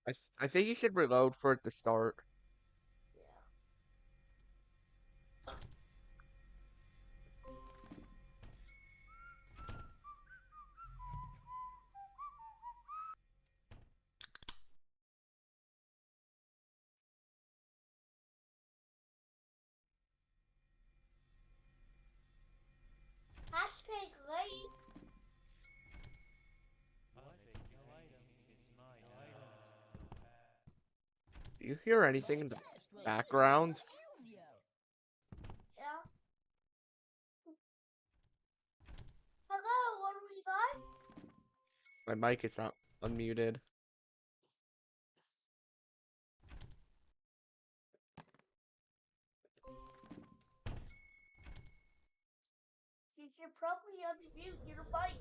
I think you should reload for it to start. Hashtag late. Do you hear anything in the background? Yeah. Hello, what are we guys? My mic is not unmuted. You should probably unmute your mic.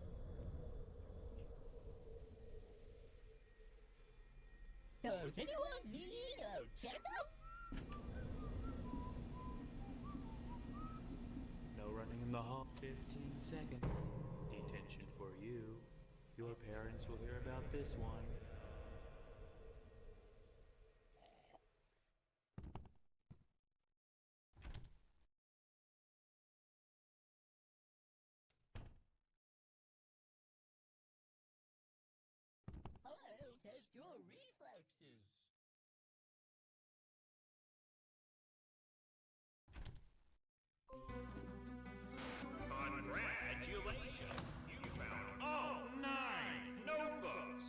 Does anyone need a checkup? No running in the hall. 15 seconds. Detention for you. Your parents will hear about this one. Hello, test your reflexes. Congratulations! You found all 9 notebooks!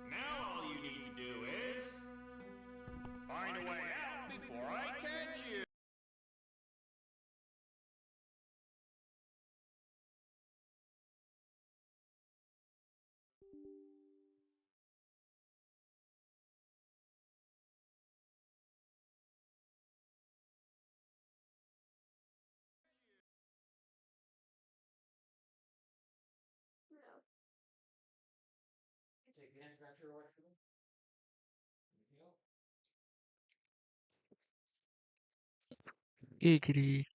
Now all you need to do is find a way out before I catch you! No. Giggity.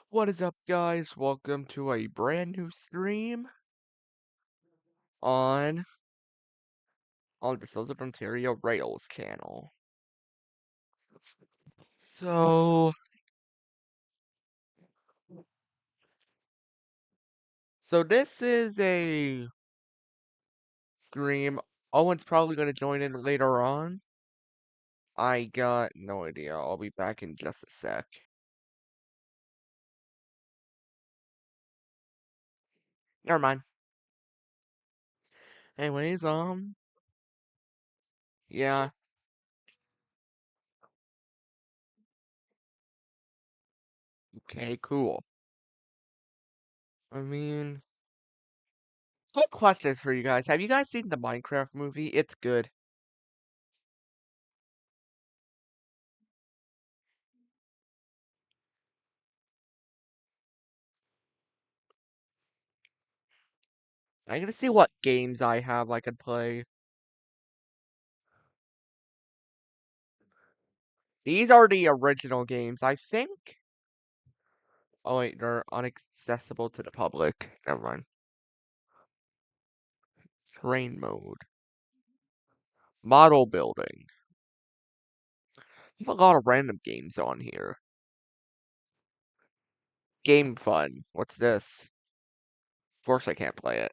What is up, guys? Welcome to a brand new stream on the Southern Ontario Rails channel. So, this is a stream. Owen's probably gonna join in later on. I got no idea. I'll be back in just a sec. Never mind. Anyways, yeah. Okay, cool. I mean, quick questions for you guys. Have you guys seen the Minecraft movie? It's good. I'm gonna see what games I have I could play. These are the original games, I think. Oh wait, they're inaccessible to the public. Never mind. Terrain mode. Model building. You have a lot of random games on here. Game fun. What's this? Of course I can't play it.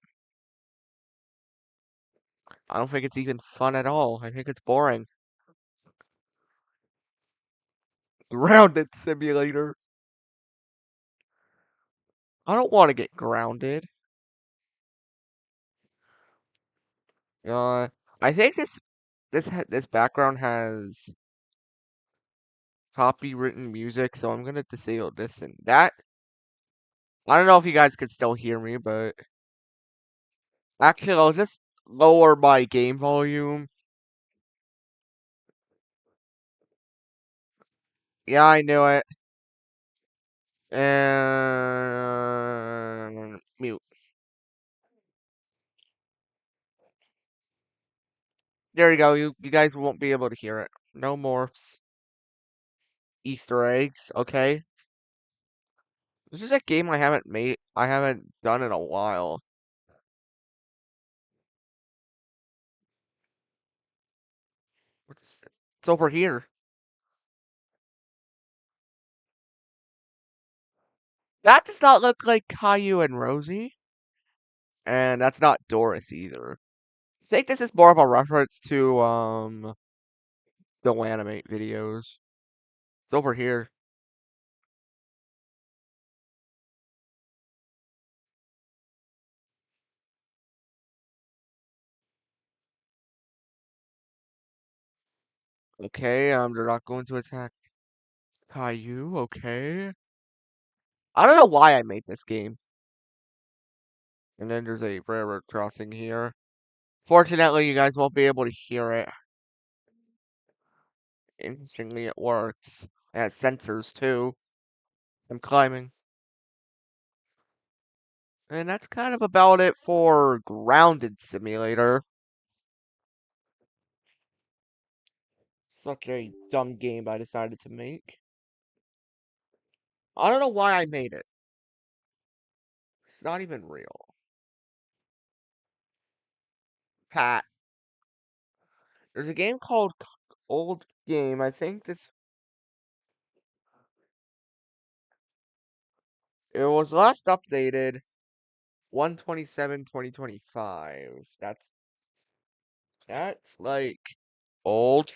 I don't think it's even fun at all. I think it's boring. Grounded Simulator. I don't want to get grounded. Uh, I think this background has copywritten music, so I'm gonna disable this and that. I don't know if you guys could still hear me, but actually, I'll just lower my game volume. Yeah, I knew it. And mute. There you go. You guys won't be able to hear it. No morphs. Easter eggs. Okay. This is a game I haven't made. I haven't done in a while. It's over here. That does not look like Caillou and Rosie. And that's not Doris either. I think this is more of a reference to the Animate videos. It's over here. Okay, they're not going to attack Caillou, okay. I don't know why I made this game. And then there's a railroad crossing here. Fortunately, you guys won't be able to hear it. Interestingly, it works. It has sensors too. I'm climbing. And that's kind of about it for Grounded Simulator. Such a dumb game I decided to make. I don't know why I made it. It's not even real. Pat. There's a game called Old Game. I think this. It was last updated 1/27/2025. That's like old.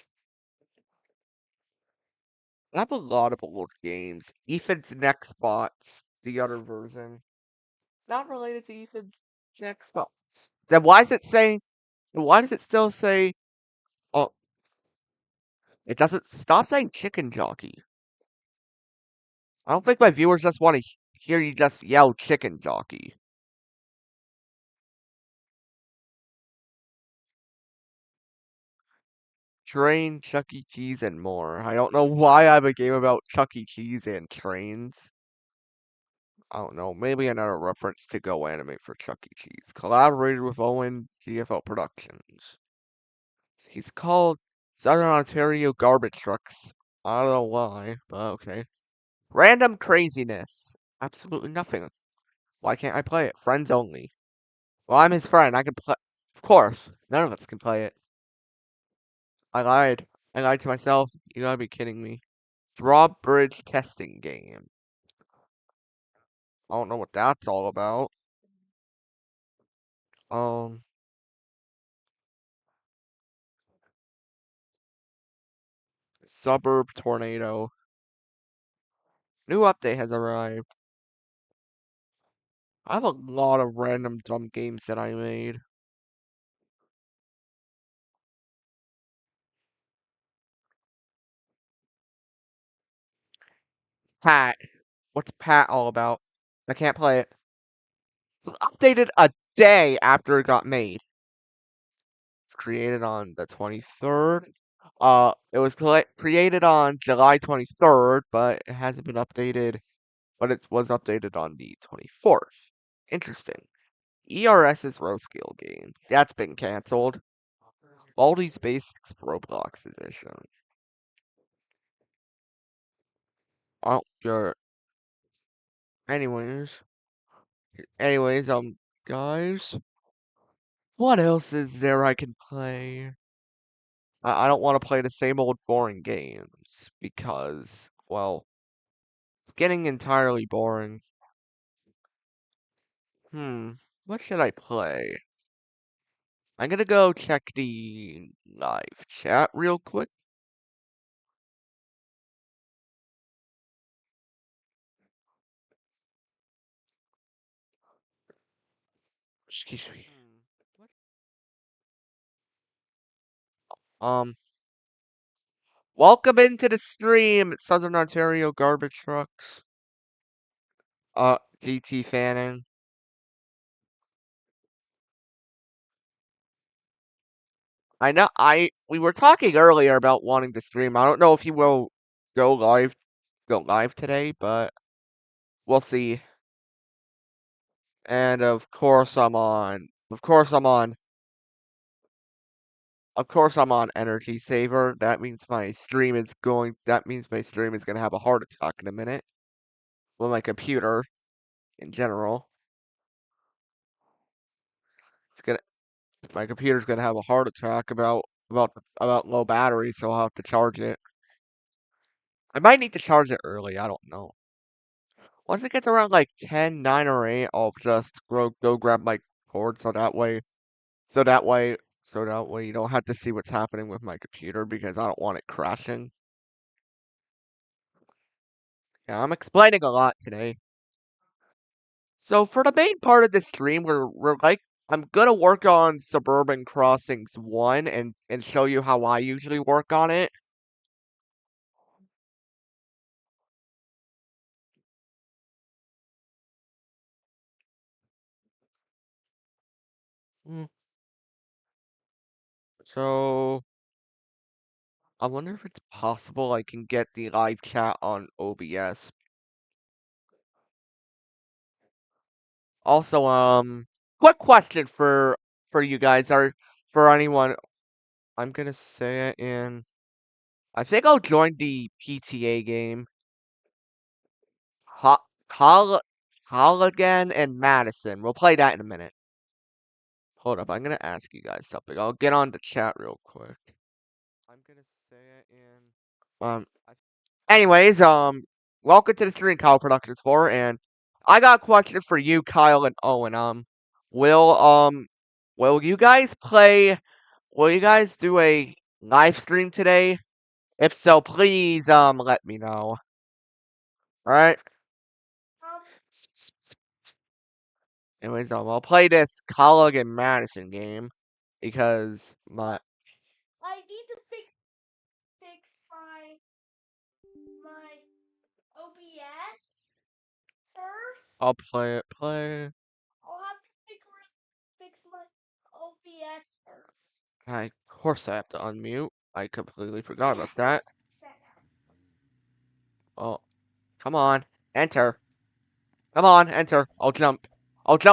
I have a lot of old games. Ethan's Next Spots, the other version. Not related to Ethan's Next Spots. Then why is it saying? Why does it still say? Oh, it doesn't stop saying Chicken Jockey. I don't think my viewers just want to hear you just yell Chicken Jockey. Train, Chuck E. Cheese, and more. I don't know why I have a game about Chuck E. Cheese and trains. I don't know. Maybe another reference to Go Animate for Chuck E. Cheese. Collaborated with Owen GFL Productions. He's called Southern Ontario Garbage Trucks. I don't know why, but okay. Random craziness. Absolutely nothing. Why can't I play it? Friends only. Well, I'm his friend. I can play. Of course. None of us can play it. I lied. I lied to myself. You gotta be kidding me. Drawbridge testing game. I don't know what that's all about. Um, Suburb Tornado. New update has arrived. I have a lot of random dumb games that I made. Pat. What's Pat all about? I can't play it. It's updated a day after it got made. It's created on the 23rd. It was created on July 23rd, but it hasn't been updated. But it was updated on the 24th. Interesting. ERS's Roskill game. That's been canceled. Baldi's Basics Roblox Edition. Oh, sure. Anyways, guys, what else is there I can play? I don't want to play the same old boring games because, well, it's getting entirely boring. What should I play? I'm gonna go check the live chat real quick. Excuse me. Welcome into the stream, Southern Ontario Garbage Trucks. GT Fanning. I know we were talking earlier about wanting to stream. I don't know if he will go live today, but we'll see. And of course I'm on Energy Saver. That means my stream is gonna have a heart attack in a minute. Well, my computer in general. My computer's gonna have a heart attack about low battery, so I'll have to charge it. I might need to charge it early, I don't know. Once it gets around like 10, 9, or 8, I'll just go grab my cord so that way you don't have to see what's happening with my computer because I don't want it crashing. Yeah, I'm explaining a lot today. So for the main part of the stream, I'm gonna work on Suburban Crossings 1 and show you how I usually work on it. So I wonder if it's possible I can get the live chat on OBS. Also, quick question for you guys or for anyone. I'm gonna say it in. I think I'll join the PTA game. Holligan and Madison. We'll play that in a minute. Hold up, I'm gonna ask you guys something. I'll get on the chat real quick. I'm gonna say it in. Anyways, welcome to the stream, Kyle Productions 4, and I got a question for you, Kyle and Owen. Will will you guys do a live stream today? If so, please let me know. Alright? Um, Anyways, I'll play this Colleague and Madison game because I need to fix my OBS first. I'll play it. I'll have to fix my OBS first. Of course I have to unmute. I completely forgot about that. Oh, come on. Enter. Come on, enter. I'll jump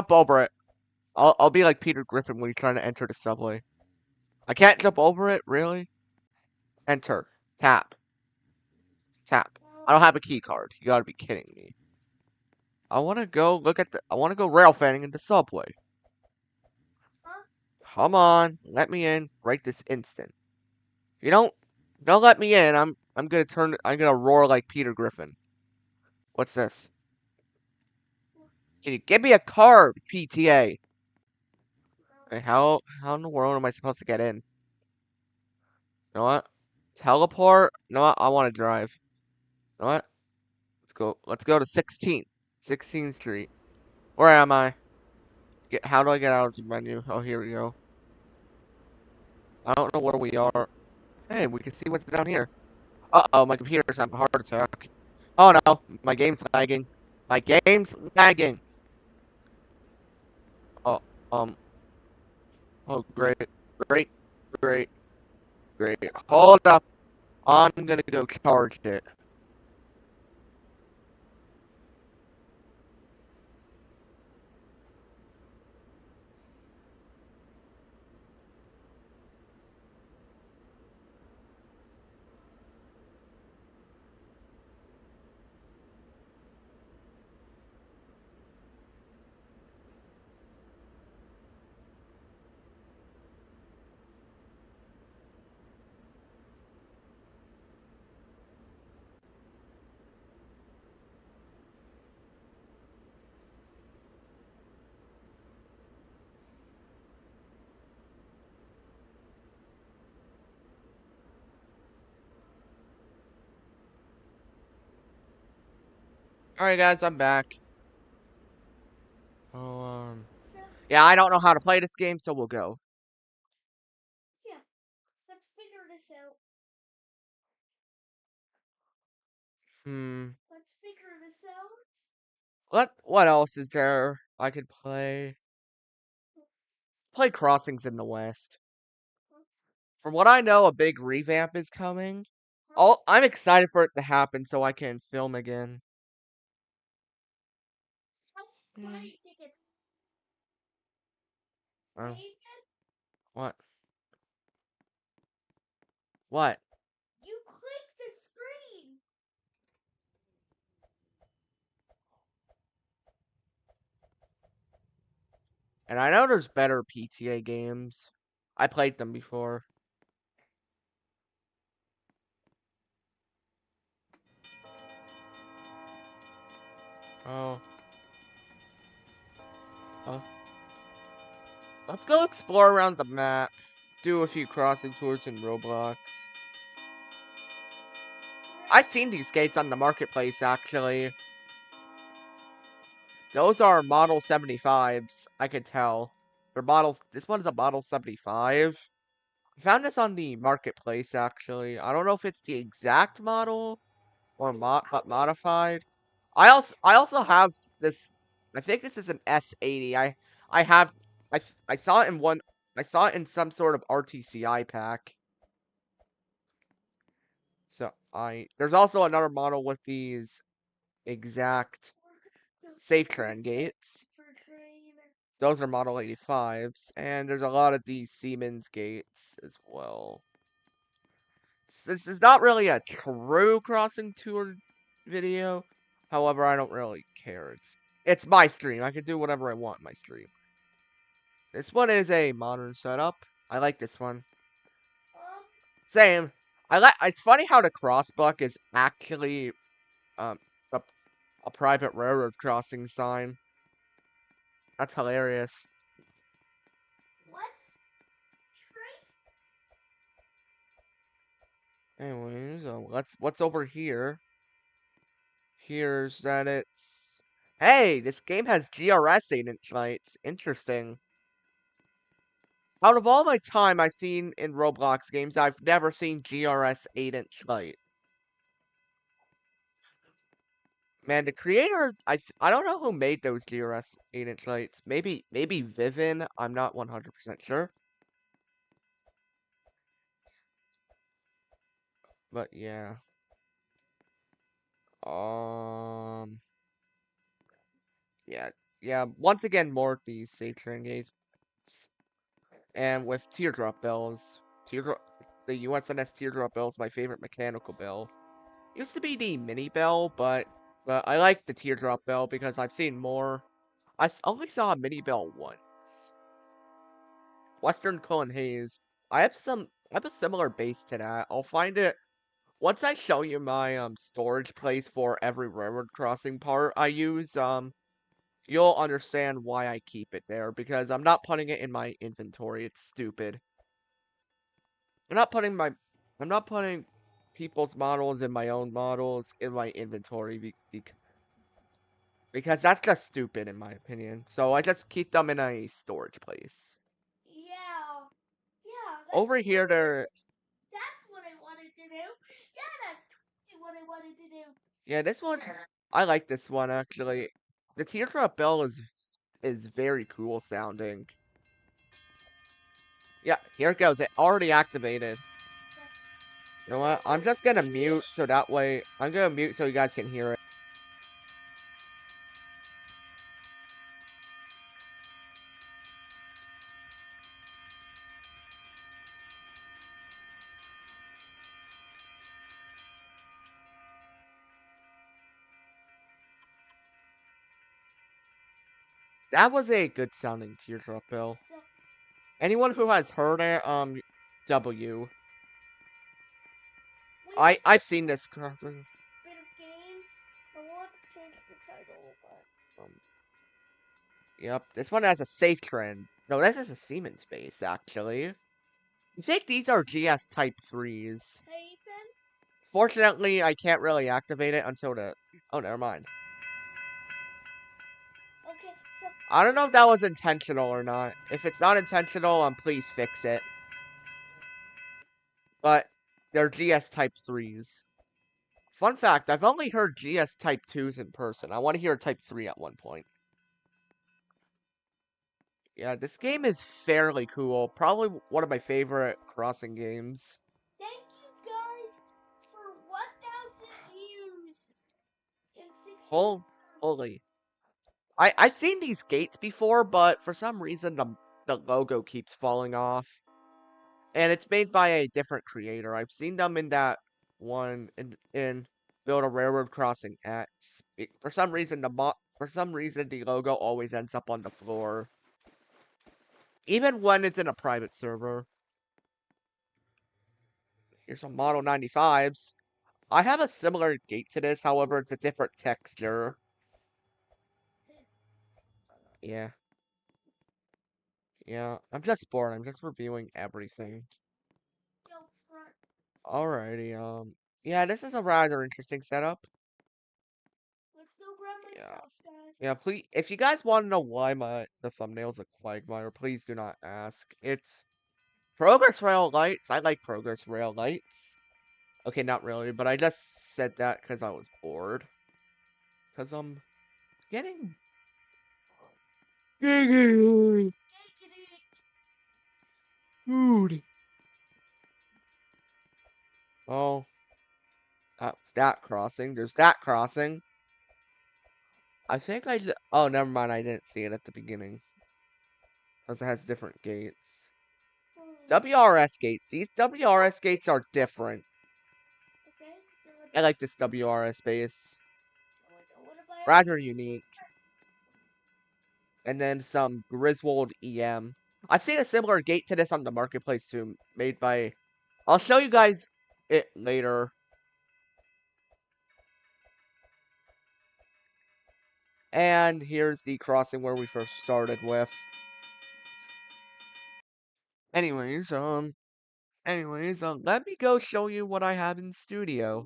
over it. I'll be like Peter Griffin when he's trying to enter the subway. I can't jump over it, really? Enter. Tap. I don't have a key card. You gotta be kidding me. I wanna go rail fanning in the subway. Huh? Come on, let me in right this instant. If you don't let me in, I'm gonna roar like Peter Griffin. What's this? Can you give me a card, PTA? Hey, how in the world am I supposed to get in? You know what? Teleport? You know what? I want to drive. You know what? Let's go to 16th Street. Where am I? How do I get out of the menu? Oh, here we go. I don't know where we are. Hey, we can see what's down here. Uh-oh, my computer's having a heart attack. Oh no, my game's lagging. Oh, oh, great. Hold up. I'm gonna go charge it. Alright, guys, I'm back. Oh, So, yeah, I don't know how to play this game, so we'll go. yeah, let's figure this out. Let's figure this out. What else is there I could play? Play Crossings in the West. From what I know, a big revamp is coming. I'm excited for it to happen so I can film again. Let's buy tickets. Oh, David, what? What? you clicked the screen. And I know there's better PTA games. I played them before. Oh. Oh. Let's go explore around the map. Do a few crossing tours in Roblox. I've seen these gates on the marketplace, actually. Those are Model 75s, I could tell. They're models. This one's a Model 75. I found this on the marketplace, actually. I don't know if it's the exact model or but modified. I also have this. I think this is an S80. I have. I saw it in one. I saw it in some sort of RTCI pack. So there's also another model with these exact safe trend gates. For train. Those are Model 85s, and there's a lot of these Siemens gates as well. This is not really a true crossing tour video. However, I don't really care. It's my stream. I can do whatever I want in my stream. This one is a modern setup. I like this one. Same. It's funny how the crossbuck is actually a private railroad crossing sign. That's hilarious. What? Train? Anyways, what's over here? Here's that it's. Hey, this game has GRS 8-inch lights. Interesting. Out of all my time I've seen in Roblox games, I've never seen GRS 8-inch light. Man, the creator, I don't know who made those GRS 8-inch lights. Maybe Vivin. I'm not 100% sure. But yeah. Yeah. Once again, more of these safe train gates, and with teardrop bells. The USNS teardrop bell is my favorite mechanical bell. Used to be the mini bell, but I like the teardrop bell because I've seen more. Only saw a mini bell once. Western Cullen Hayes. I have a similar base to that. I'll find it once I show you my storage place for every railroad crossing part I use. You'll understand why I keep it there because I'm not putting it in my inventory. It's stupid. I'm not putting people's models and my own models in my inventory because that's just stupid in my opinion. So I just keep them in a storage place. Yeah. Yeah. Over here, That's what I wanted to do. Yeah, that's totally what I wanted to do. yeah, this one, I like this one actually. The teardrop bell is very cool sounding. Yeah, here it goes. It already activated. You know what? I'm just gonna mute so that way I'm gonna mute so you guys can hear it. That was a good sounding teardrop bell. So, Anyone who has heard it, W. we I've seen this crossing. bit of games. I want to change the title, but Yep, this one has a safe trend. No, this is a Siemens base actually. I think these are GS Type 3s. Haven. Fortunately, I can't really activate it until the. Oh, never mind. I don't know if that was intentional or not. If it's not intentional, please fix it. But they're GS Type 3s. Fun fact, I've only heard GS Type 2s in person. I want to hear a Type 3 at one point. Yeah, this game is fairly cool. Probably one of my favorite crossing games. Thank you guys for 1,000 views in 16 Holy. I've seen these gates before, but for some reason the logo keeps falling off. And it's made by a different creator. I've seen them in that one in Build a Railroad Crossing X. For some reason the logo always ends up on the floor. Even when it's in a private server. Here's some Model 95s. I have a similar gate to this, however it's a different texture. Yeah. Yeah, I'm just bored. I'm just reviewing everything. Go front. Alrighty, yeah, this is a rather interesting setup. Let's go grab Yeah. myself, guys. Yeah, please, if you guys want to know why the thumbnail's a Quagmire, please do not ask. It's Progress Rail Lights. I like Progress Rail Lights. Okay, not really, but I just said that because I was bored. Because I'm getting... Food. Oh, that's that crossing. There's that crossing. I think oh, never mind. I didn't see it at the beginning. Because it has different gates. WRS gates. These WRS gates are different. Okay. I like this WRS base. What if I Rather unique. And then some Griswold EM. I've seen a similar gate to this on the marketplace too, made by... I'll show you guys it later. And here's the crossing where we first started with. Anyways, let me go show you what I have in studio.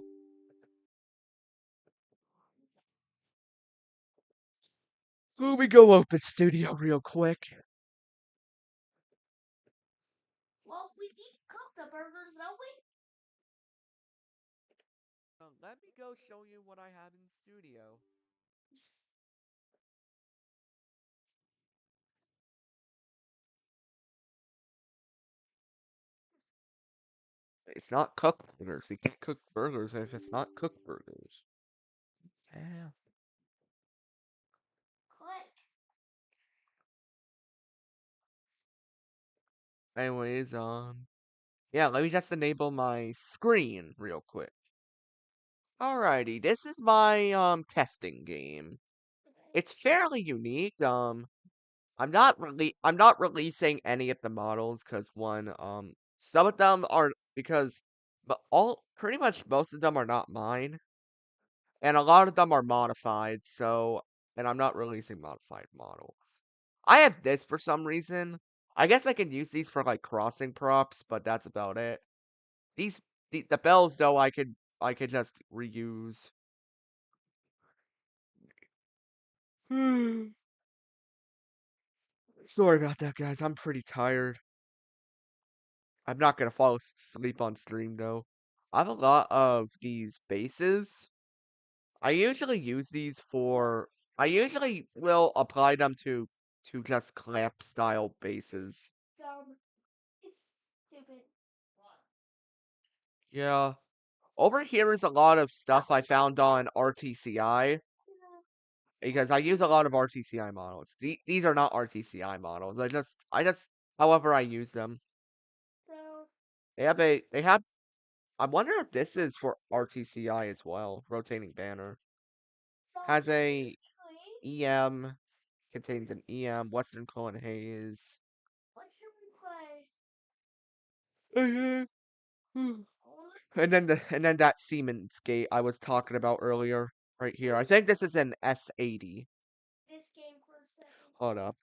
Let me go open studio real quick. Well, we need to cook the burgers, don't we? Let me go show you what I have in studio. It's not cooked burgers. You can't cook burgers if it's not cooked burgers. Yeah. Click. Anyways, yeah, let me just enable my screen real quick. Alrighty, this is my testing game. It's fairly unique. I'm not releasing any of the models because one, some of them are because but pretty much most of them are not mine. And a lot of them are modified, and I'm not releasing modified models. I have this for some reason. I guess I can use these for like crossing props, but that's about it. These the bells though I could just reuse. Sorry about that, guys. I'm pretty tired. I'm not gonna fall asleep on stream though. I have a lot of these bases. I usually use these for. I usually will apply them to just clamp style bases. Dumb. It's stupid. Yeah. Over here is a lot of stuff I found on RTCI because I use a lot of RTCI models. These are not RTCI models. However I use them. So, They have. I wonder if this is for RTCI as well. Rotating banner has a actually, EM. Contains an EM, Western Clone Haze. what should we play? And then that Siemens gate I was talking about earlier, right here. I think this is an S80. This game for a second. Hold up.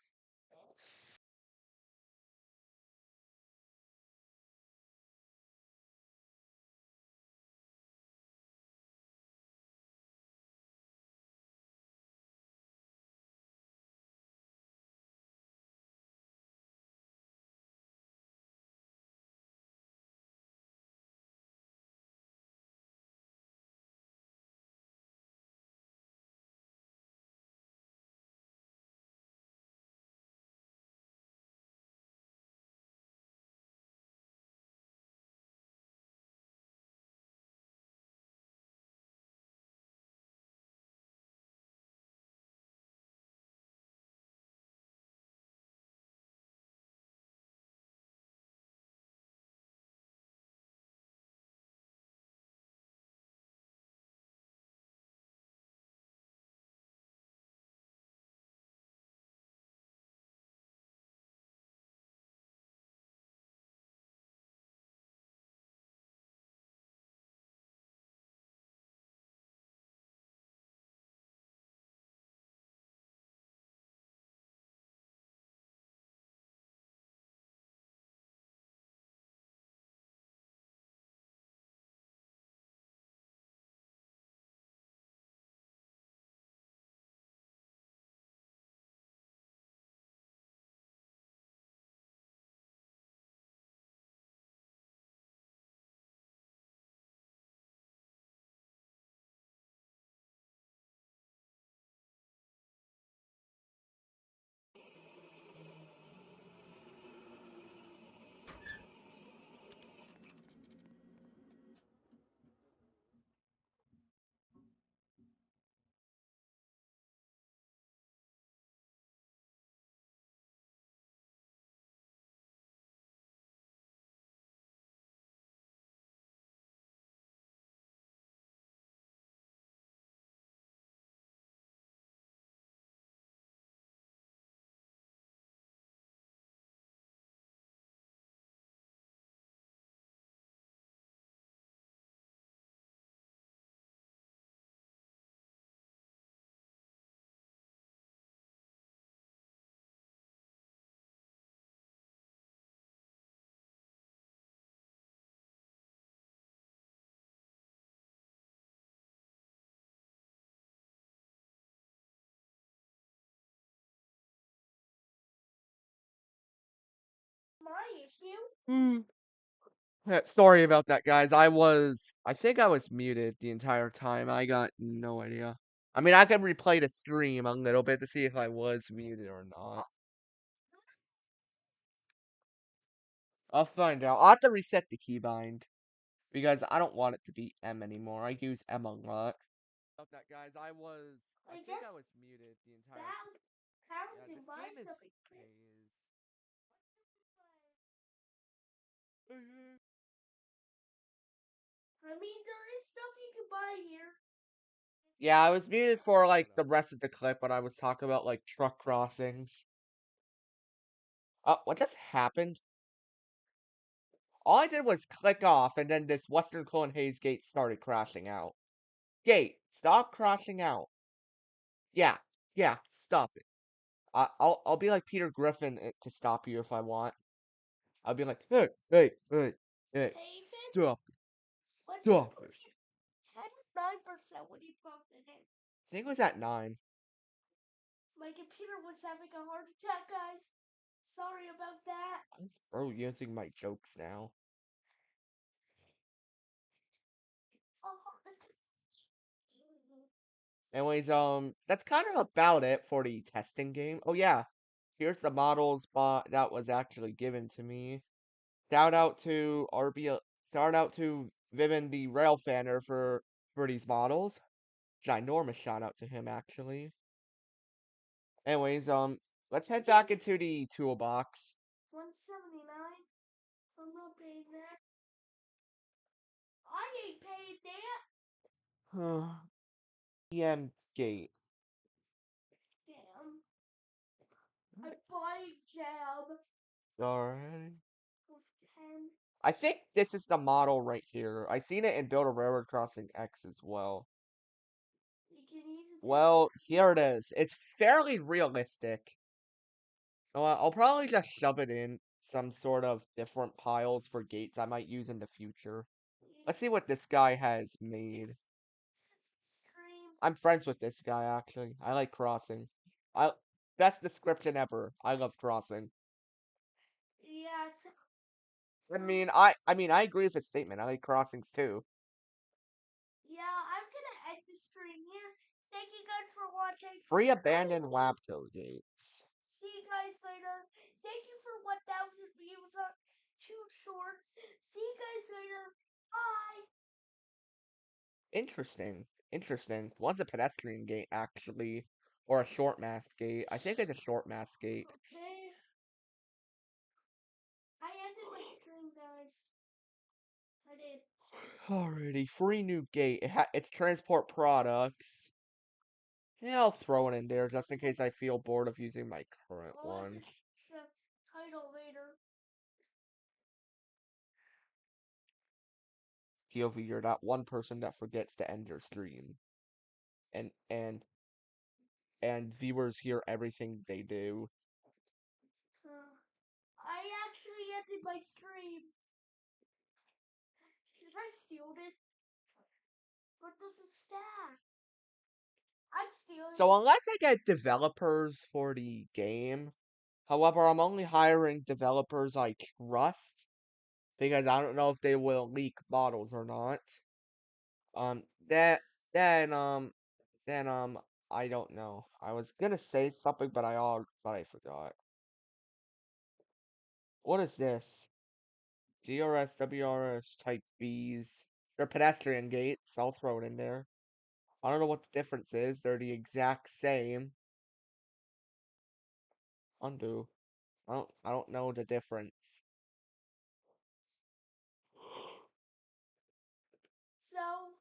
you? Sorry about that, guys. I think I was muted the entire time. I got no idea. I mean, I could replay the stream a little bit to see if I was muted or not. I'll find out. I'll have to reset the keybind because I don't want it to be M anymore. I use M a lot. About that, guys. I think guess I was muted the entire. Pound Yeah, can this buy game is something. I mean, there is stuff you can buy here. Yeah, I was muted for like the rest of the clip when I was talking about like truck crossings. What just happened? All I did was click off, and then this Western Clone Haze gate started crashing out. Gate, stop crashing out. Yeah, yeah, stop it. I'll be like Peter Griffin to stop you if I want. I'll be like, hey, hey, hey, hey, David, stop it, what's stop your it. computer? 9% when you plugged it in. I think it was at 9. My computer was having a heart attack, guys. Sorry about that. Why's bro using my jokes now? Anyways, that's kind of about it for the testing game. Oh yeah, here's the models that was actually given to me. Shout out to shout out to Vivin the Rail Fanner for these models. Ginormous shout out to him actually. Anyways, let's head back into the toolbox. 179. I'm not paying that. I ain't paying that. EM gate. Damn. I bought jab Alright. for 10. I think this is the model right here. I seen it in Build a Railroad Crossing X as well. You can use it. Well, here it is. It's fairly realistic. I'll probably just shove it in some sort of different piles for gates I might use in the future. Let's see what this guy has made. I'm friends with this guy, actually. I like crossing. Best description ever. I love crossing. Yes. I mean, I agree with his statement. I like crossings too. Yeah, I'm gonna end the stream here. Thank you guys for watching. Free abandoned Wabco gates. See you guys later. Thank you for 1,000 views on 2 shorts. See you guys later. Bye. Interesting. Interesting. One's a pedestrian gate, actually. Or a short mast gate. I think it's a short mast gate. Okay. I ended my stream, guys. I did. Alrighty, free new gate. It's transport products. Yeah, I'll throw it in there just in case I feel bored of using my current I'll add one. the title later. POV, you're that one person that forgets to end your stream. And viewers hear everything they do. I actually ended my stream. Should I steal it? What does it stack? I'm stealing. So unless I get developers for the game, however, I'm only hiring developers I trust because I don't know if they will leak models or not. Um, that then I don't know. I was gonna say something, but I forgot. What is this? DRS, WRS type Bs. They're pedestrian gates. I'll throw it in there. I don't know what the difference is. They're the exact same. Undo. I don't know the difference. So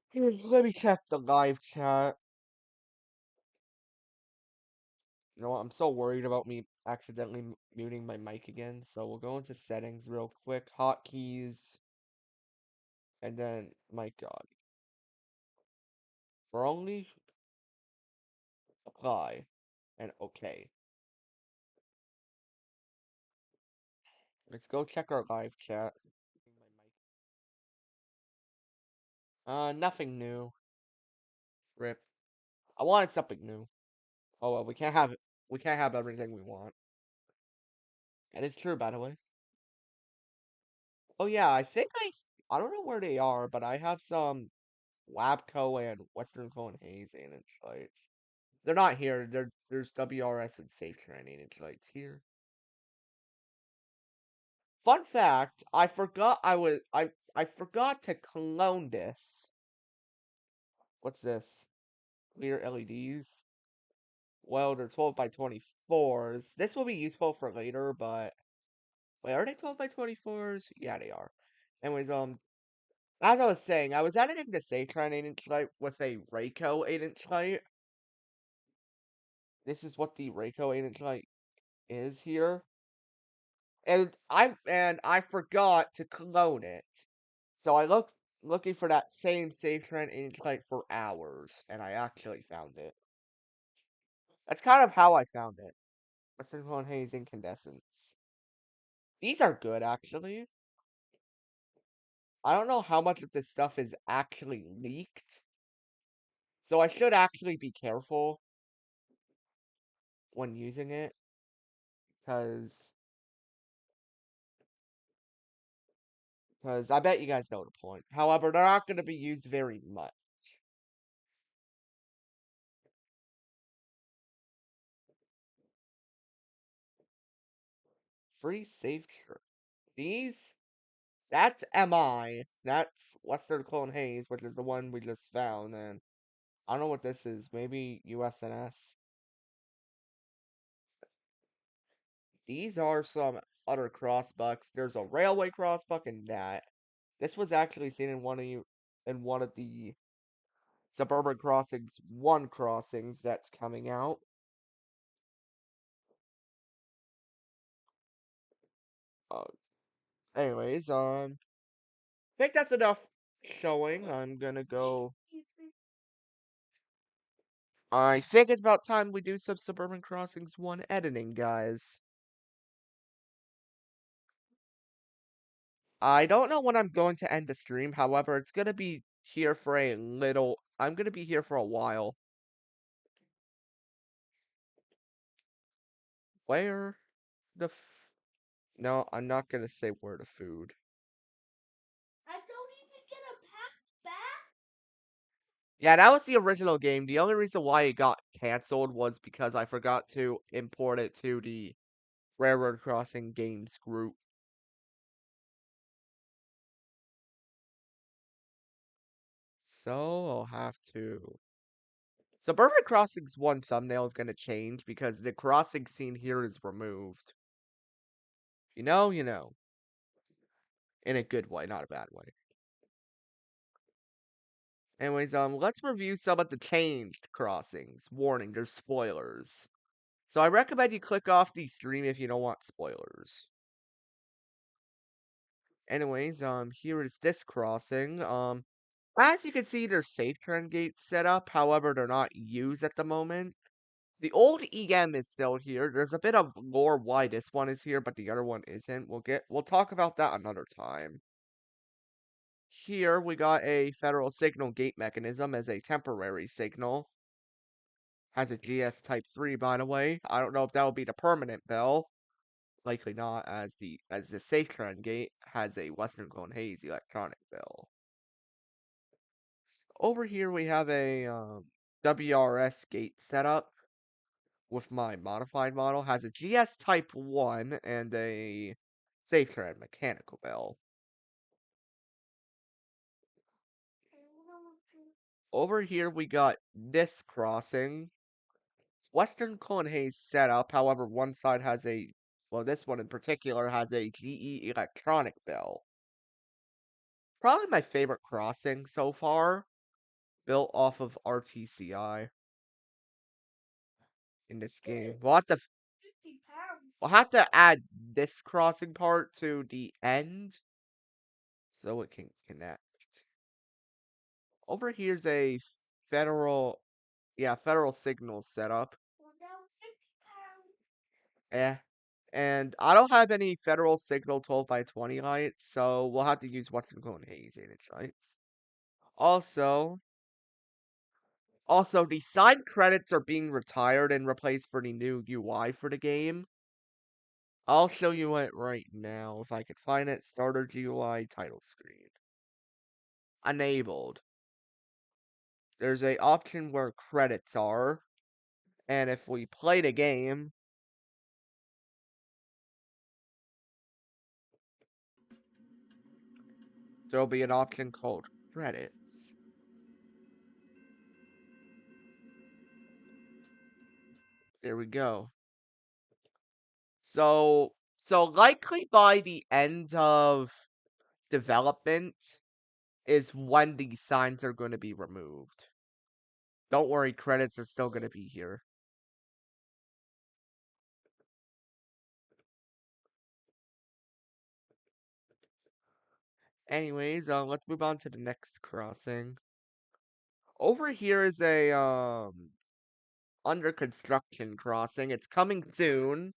Let me check the live chat. You know what? I'm so worried about me accidentally muting my mic again. So we'll go into settings real quick. Hotkeys. And then, my god. For only apply. And okay. Let's go check our live chat. Nothing new. Rip. I wanted something new. Oh well, we can't have everything we want. And it's true, by the way. Oh yeah, I don't know where they are, but I have some Labco and Western Clone Haze anage lights. They're not here. There's WRS and Safe Train anage lights here. Fun fact, I forgot to clone this. What's this? Clear LEDs. Well, they're 12 by 24s. This will be useful for later, but wait, are they 12 by 24s? Yeah, they are. Anyways, as I was saying, I was editing the Satron 8-inch light with a Reiko 8-inch light. This is what the Reiko 8-inch light is here. And I forgot to clone it. So I looked looking for that same Satron 8-inch light for hours, and I actually found it. That's kind of how I found it. Western Clone Haze Incandescents. These are good, actually. I don't know how much of this stuff is actually leaked. So I should actually be careful when using it. Because I bet you guys know the point. However, they're not going to be used very much. Free safe trip. These? That's MI. That's Western Clone Haze, which is the one we just found. And I don't know what this is. Maybe USNS. These are some other crossbucks. There's a railway crossbuck and that. This was actually seen in one of the Suburban Crossings 1 crossings that's coming out. Uh, anyways, I think that's enough showing. I'm gonna go. I think it's about time we do some Suburban Crossings 1 editing, guys. I don't know when I'm going to end the stream, however, it's gonna be here for a little. I'm gonna be here for a while. Where the No, I'm not gonna say where the food. I don't even get a pack back. Yeah, that was the original game. The only reason why it got canceled was because I forgot to import it to the Railroad Crossing Games group. So I'll have to. Suburban Crossings 1 thumbnail is going to change because the crossing scene here is removed. You know, you know. In a good way, not a bad way. Anyways, let's review some of the changed crossings. Warning, there's spoilers. So I recommend you click off the stream if you don't want spoilers. Anyways, here is this crossing. As you can see, there's safe turn gates set up. However, they're not used at the moment. The old EM is still here. There's a bit of lore why this one is here, but the other one isn't. We'll talk about that another time. Here we got a federal signal gate mechanism as a temporary signal. Has a GS Type 3, by the way. I don't know if that will be the permanent bell. Likely not, as the safe turn gate has a Western Clone Haze electronic bell. Over here we have a WRS gate setup with my modified model. Has a GS Type 1 and a safe turn mechanical bell. Over here we got this crossing. It's Western Clone Haze setup. However, one side has this one in particular has a GE electronic bell. Probably my favorite crossing so far, built off of RTCI in this game. 50 pounds. We'll have to add this crossing part to the end so it can connect. Over here's a federal signal setup. We're down 50 pounds. Eh. And I don't have any federal signal 12 by 20 lights, so we'll have to use Western Clone Haze 8-inch lights. Also, the side credits are being retired and replaced for the new UI for the game. I'll show you it right now if I can find it. Starter GUI title screen. Enabled. There's a option where credits are, and if we play the game, there'll be an option called credits. There we go. So likely by the end of development is when these signs are going to be removed. Don't worry, credits are still going to be here. Anyways, let's move on to the next crossing. Over here is a under construction crossing. It's coming soon.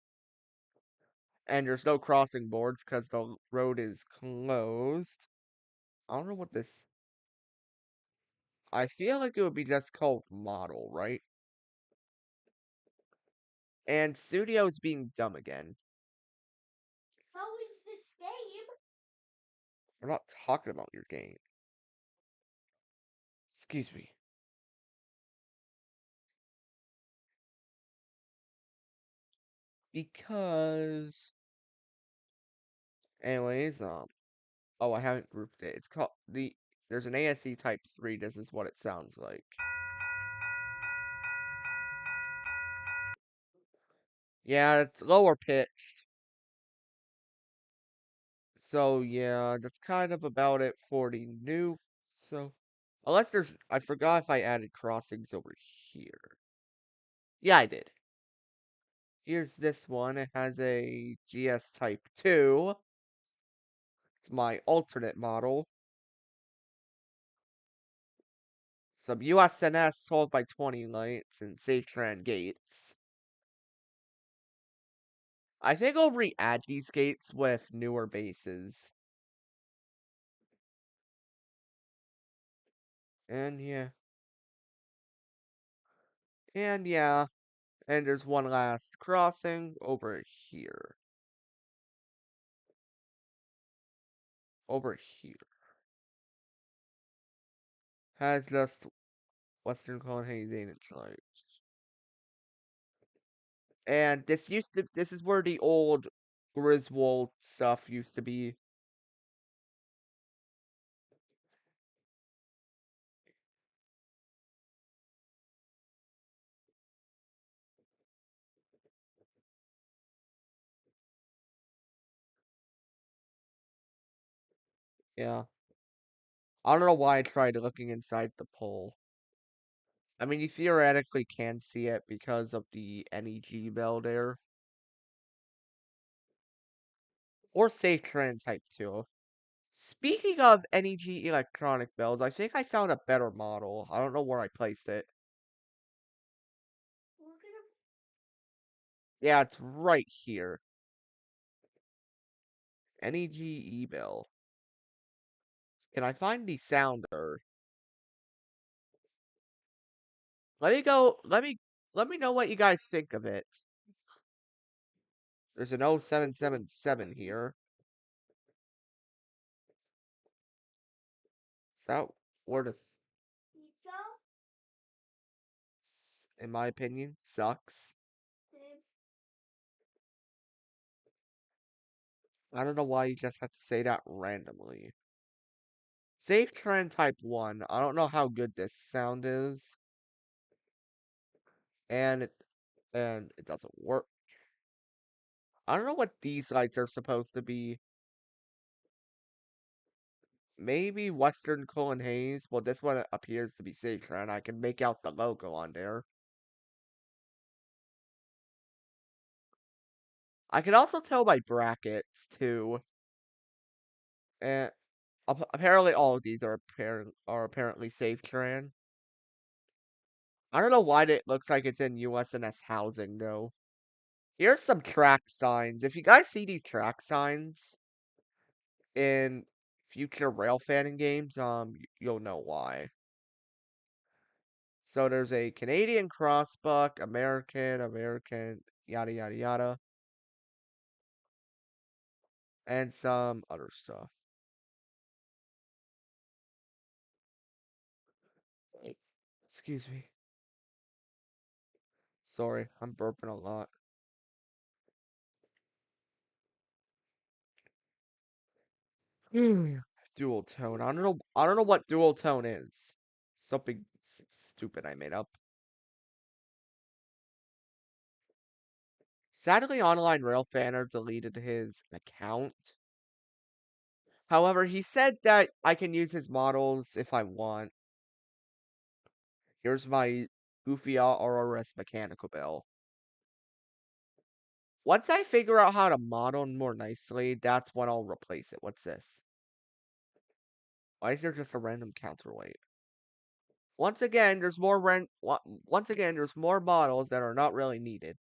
And there's no crossing boards because the road is closed. I don't know what this. I feel like it would be just called model, right? And studio's being dumb again. So is this game. We're not talking about your game. Excuse me. Because. Anyways, oh, I haven't grouped it. It's called the. There's an ASE Type 3. This is what it sounds like. Yeah, it's lower pitched. So yeah, that's kind of about it for the new. So, unless there's, I forgot if I added crossings over here. Yeah, I did. Here's this one. It has a GS Type 2. It's my alternate model. Some USNS 12x20 lights and Safetran gates. I think I'll re-add these gates with newer bases. And yeah. And yeah. And there's one last crossing over here. Over here. Has just Western Colonnade and lights. And this is where the old Griswold stuff used to be. Yeah. I don't know why I tried looking inside the pole. I mean, you theoretically can see it because of the NEG bell there. Or Safe Trend Type 2. Speaking of NEG electronic bells, I think I found a better model. I don't know where I placed it. We're gonna. Yeah, it's right here. NEG E-bell. Can I find the sounder? Let me go. Let me know what you guys think of it. There's an 0777 here. Is that where this, Pizza. in my opinion, sucks? And I don't know why you just have to say that randomly. Safe Trend Type 1. I don't know how good this sound is. And it doesn't work. I don't know what these lights are supposed to be. Maybe Western Cullen Hayes. Well, this one appears to be Safe Trend. I can make out the logo on there. I can also tell by brackets too. And apparently all of these are apparently Safe Trend. I don't know why it looks like it's in USNS housing though. Here's some track signs. If you guys see these track signs in future rail fanning games, you'll know why. So there's a Canadian crossbuck, American, yada yada yada. and some other stuff. Excuse me. Sorry, I'm burping a lot. Dual tone. I don't know what dual tone is. Something stupid I made up. Sadly, Online Railfanner deleted his account. However, he said that I can use his models if I want. Here's my Goofia RRS Mechanical Bill. Once I figure out how to model more nicely, that's when I'll replace it. What's this? Why is there just a random counterweight? Once again, there's more models that are not really needed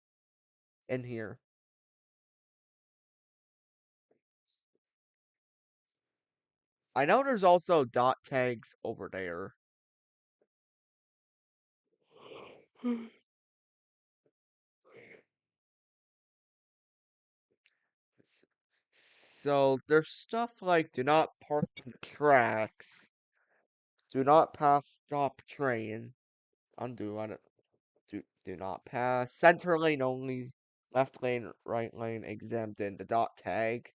in here. I know there's also dot tags over there. So there's stuff like do not park on tracks, do not pass stop train, undo on it, do not pass, center lane only, left lane, right lane exempt, and the dot tag.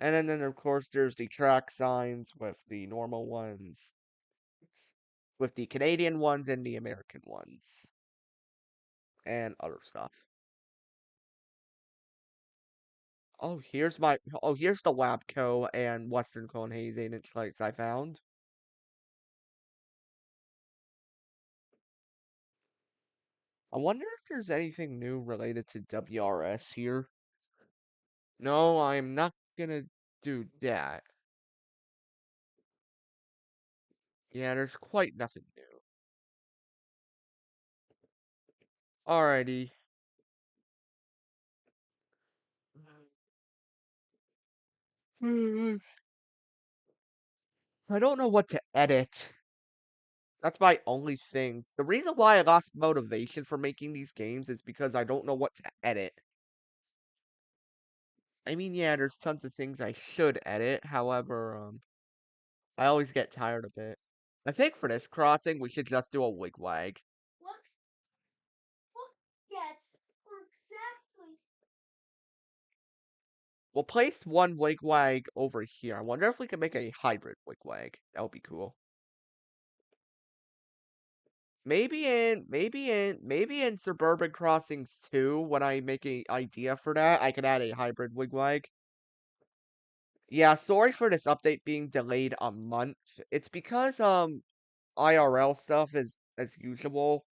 And then of course there's the track signs with the normal ones, with the Canadian ones and the American ones, and other stuff. Here's the Wabco and Western Cone Haze 8-inch lights I found. I wonder if there's anything new related to WRS here. No, I'm not gonna do that. Yeah, there's quite nothing new. Alrighty. I don't know what to edit. That's my only thing. The reason why I lost motivation for making these games is because I don't know what to edit. I mean, yeah, there's tons of things I should edit. However, I always get tired of it. I think for this crossing, we should just do a wigwag. Look, yes, exactly. We'll place one wigwag over here. I wonder if we can make a hybrid wigwag. That would be cool. Maybe in Suburban Crossings 2, when I make an idea for that, I can add a hybrid wigwag. Yeah, sorry for this update being delayed a month. It's because IRL stuff is as usual.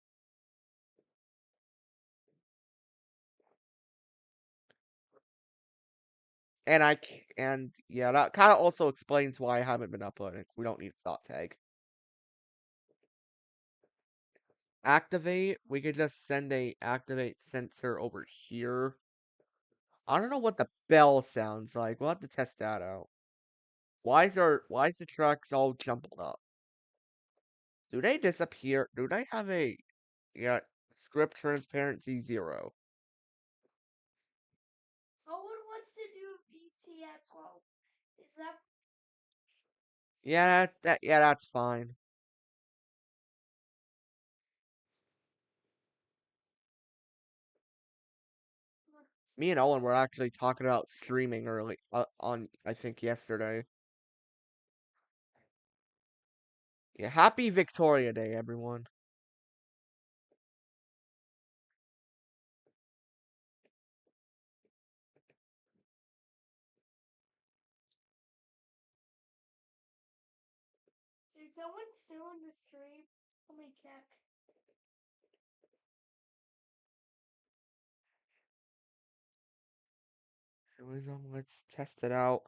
And yeah, that kind of also explains why I haven't been uploading. We don't need a dot tag. Activate, we could just send a activate sensor over here. I don't know what the bell sounds like. We'll have to test that out. Why is the tracks all jumbled up? Do they disappear? Do they have a yeah script transparency 0? Owen wants to do PC at 12. Is that Yeah, that's fine. Me and Owen were actually talking about streaming early on I think yesterday. Yeah, happy Victoria Day, everyone. is Owen still in the stream? Let me check. Let's test it out.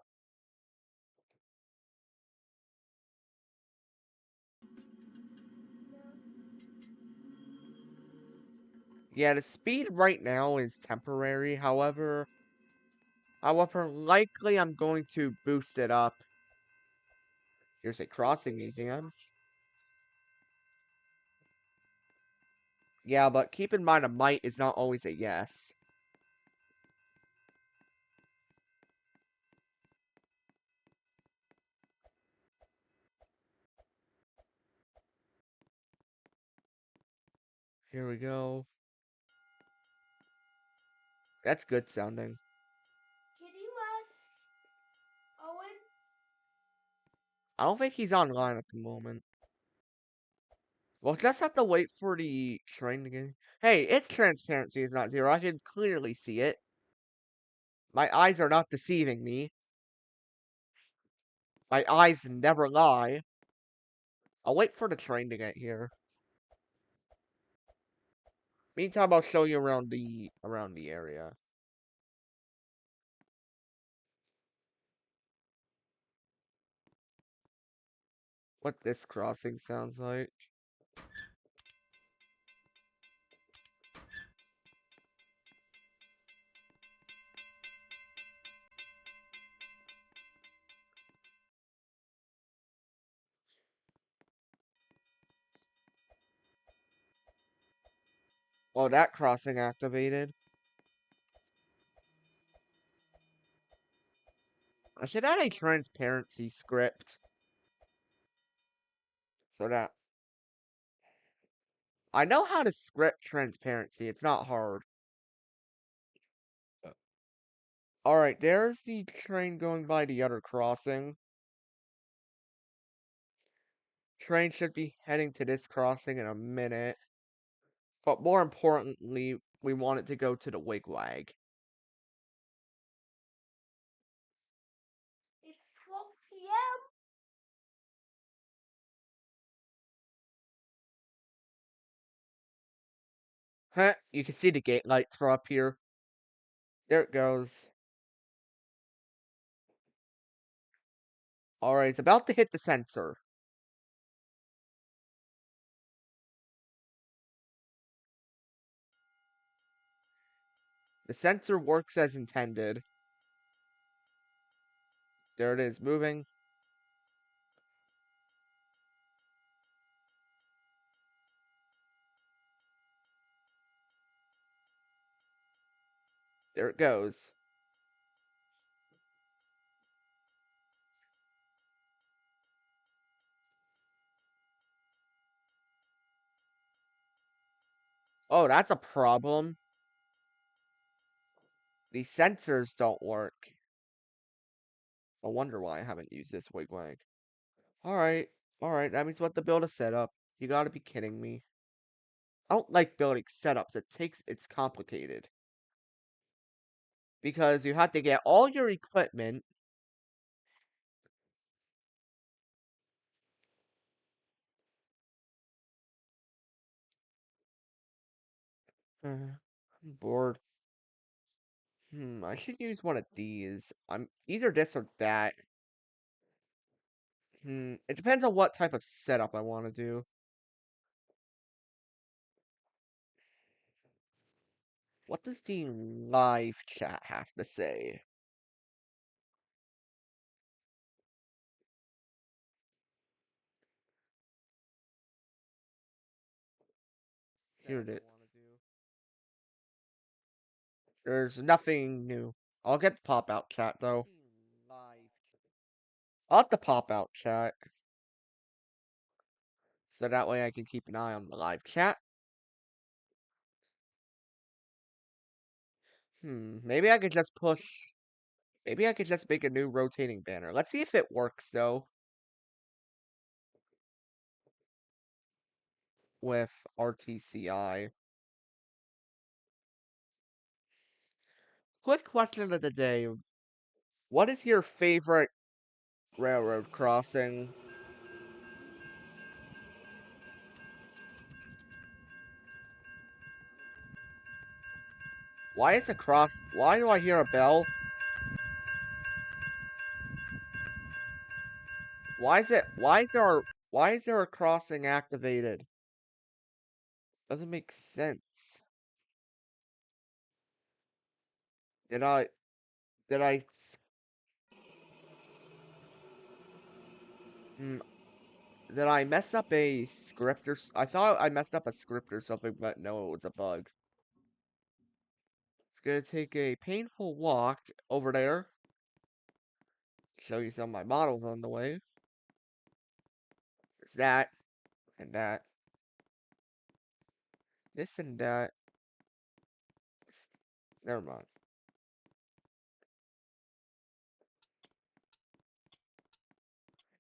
Yeah, the speed right now is temporary. However, likely I'm going to boost it up. Here's a crossing museum. Yeah, but keep in mind a might is not always a yes. Here we go. That's good sounding. Can you ask Owen? I don't think he's online at the moment. We'll just have to wait for the train to get. Hey, its transparency is not 0. I can clearly see it. My eyes are not deceiving me. My eyes never lie. I'll wait for the train to get here. Meantime, I'll show you around the area. What this crossing sounds like. Oh, that crossing activated. I should add a transparency script. So that I know how to script transparency. It's not hard. Alright, there's the train going by the other crossing. Train should be heading to this crossing in a minute. But more importantly, we want it to go to the wigwag. It's 12 p.m. Huh, you can see the gate lights from up here. There it goes. Alright, it's about to hit the sensor. The sensor works as intended. There it is, moving. There it goes. Oh, that's a problem. The sensors don't work. I wonder why I haven't used this wigwag. Alright, alright, that means what to build a setup. You gotta be kidding me. I don't like building setups. It's complicated. Because you have to get all your equipment. I'm bored. I should use one of these. Either this or that. It depends on what type of setup I want to do. What does the live chat have to say? Here it is. There's nothing new. I'll get the pop-out chat, though. I'll have the pop-out chat. So that way I can keep an eye on the live chat. Maybe I could just push... Maybe I could just make a new rotating banner. Let's see if it works, though. With RTCI. Quick question of the day. What is your favorite railroad crossing? Why do I hear a bell? Why is there a crossing activated? Doesn't make sense. Did I, did I, hmm, did I mess up a script I thought I messed up a script or something, but no, it was a bug. It's gonna take a painful walk over there. Show you some of my models on the way. There's that, and that. This and that. Never mind.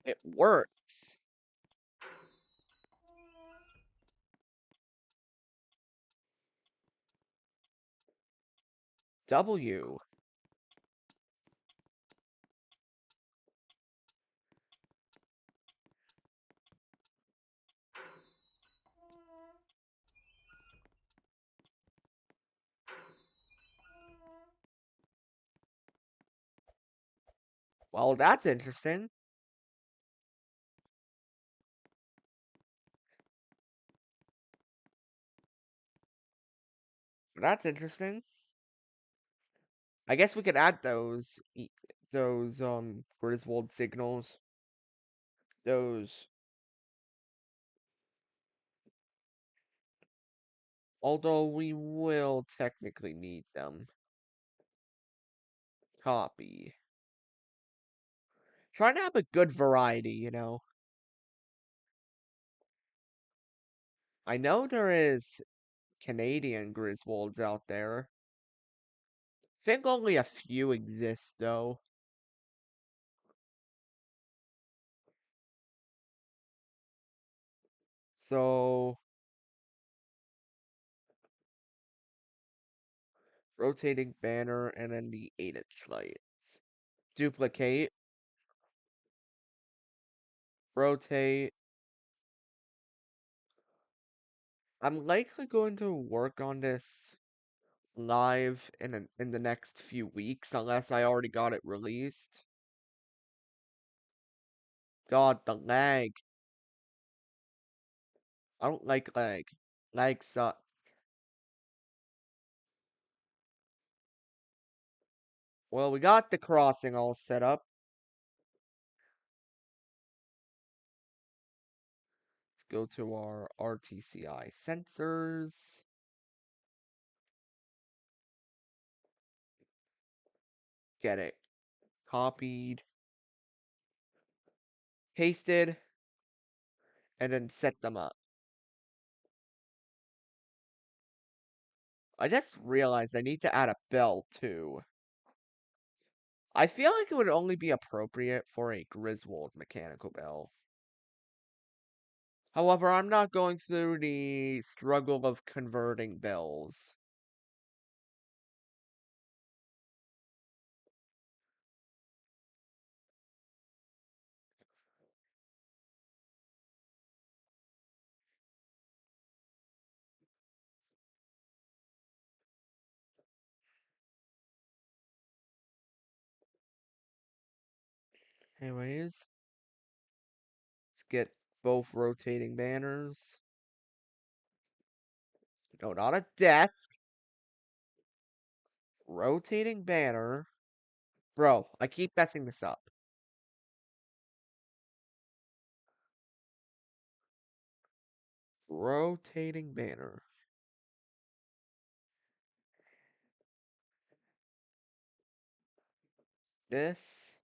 It works. W. Well, that's interesting. That's interesting. I guess we could add those Griswold signals. Those, although we will technically need them. Copy. Trying to have a good variety, you know. I know there is Canadian Griswolds out there. Think only a few exist though. So rotating banner and then the 8-inch lights. Duplicate. Rotate. I'm likely going to work on this live in the next few weeks unless I already got it released. God, the lag. I don't like lag. Lag suck. Well, we got the crossing all set up. Let's go to our RTCI sensors. Get it copied, pasted, and then set them up. I just realized I need to add a bell too. I feel like it would only be appropriate for a Griswold mechanical bell. However, I'm not going through the struggle of converting bells. Anyways, let's get both rotating banners. No, not a desk. Rotating banner. Bro, I keep messing this up. Rotating banner. This,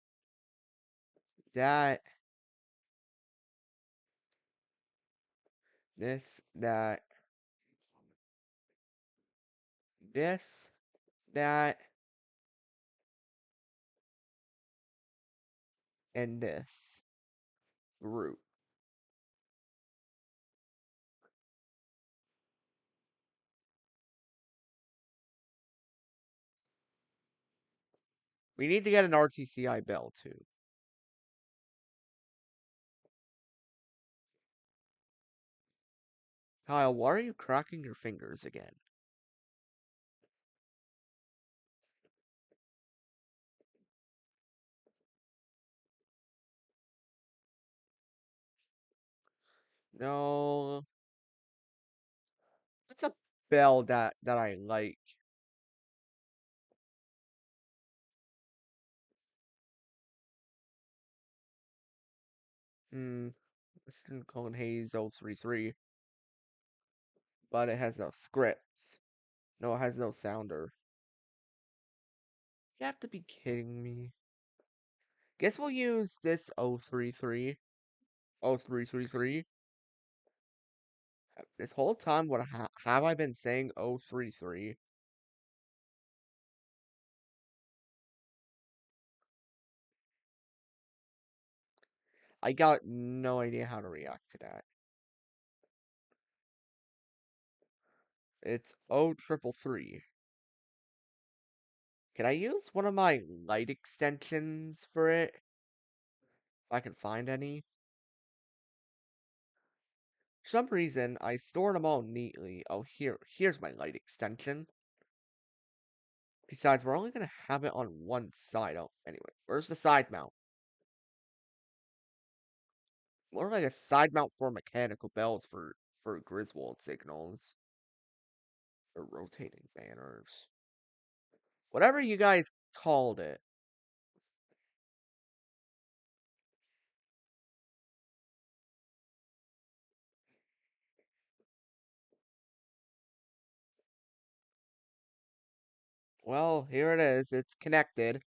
that, this, that, this, that, and this. Group. We need to get an RTCI bell too. Kyle, why are you cracking your fingers again? No. It's a bell that I like. Western Cone Haze 033. But it has no scripts. No, it has no sounder. You have to be kidding me. Guess we'll use this 033. 0333. This whole time, what have I been saying 033? I got no idea how to react to that. It's 0333. Can I use one of my light extensions for it? If I can find any. For some reason, I stored them all neatly. Oh, here's my light extension. Besides, we're only gonna have it on one side. Oh, anyway, where's the side mount? More like a side mount for mechanical bells for Griswold signals. Or rotating banners. Whatever you guys called it. Well, here it is. It's connected.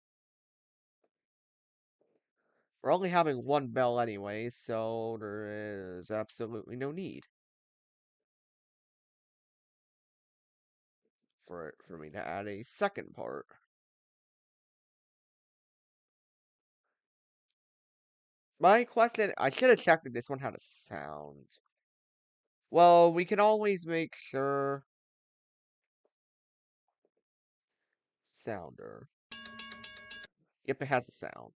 We're only having one bell anyway, so there is absolutely no need for me to add a second part. My question, I should have checked if this one had a sound. Well, we can always make sure. Sounder. Yep, it has a sound.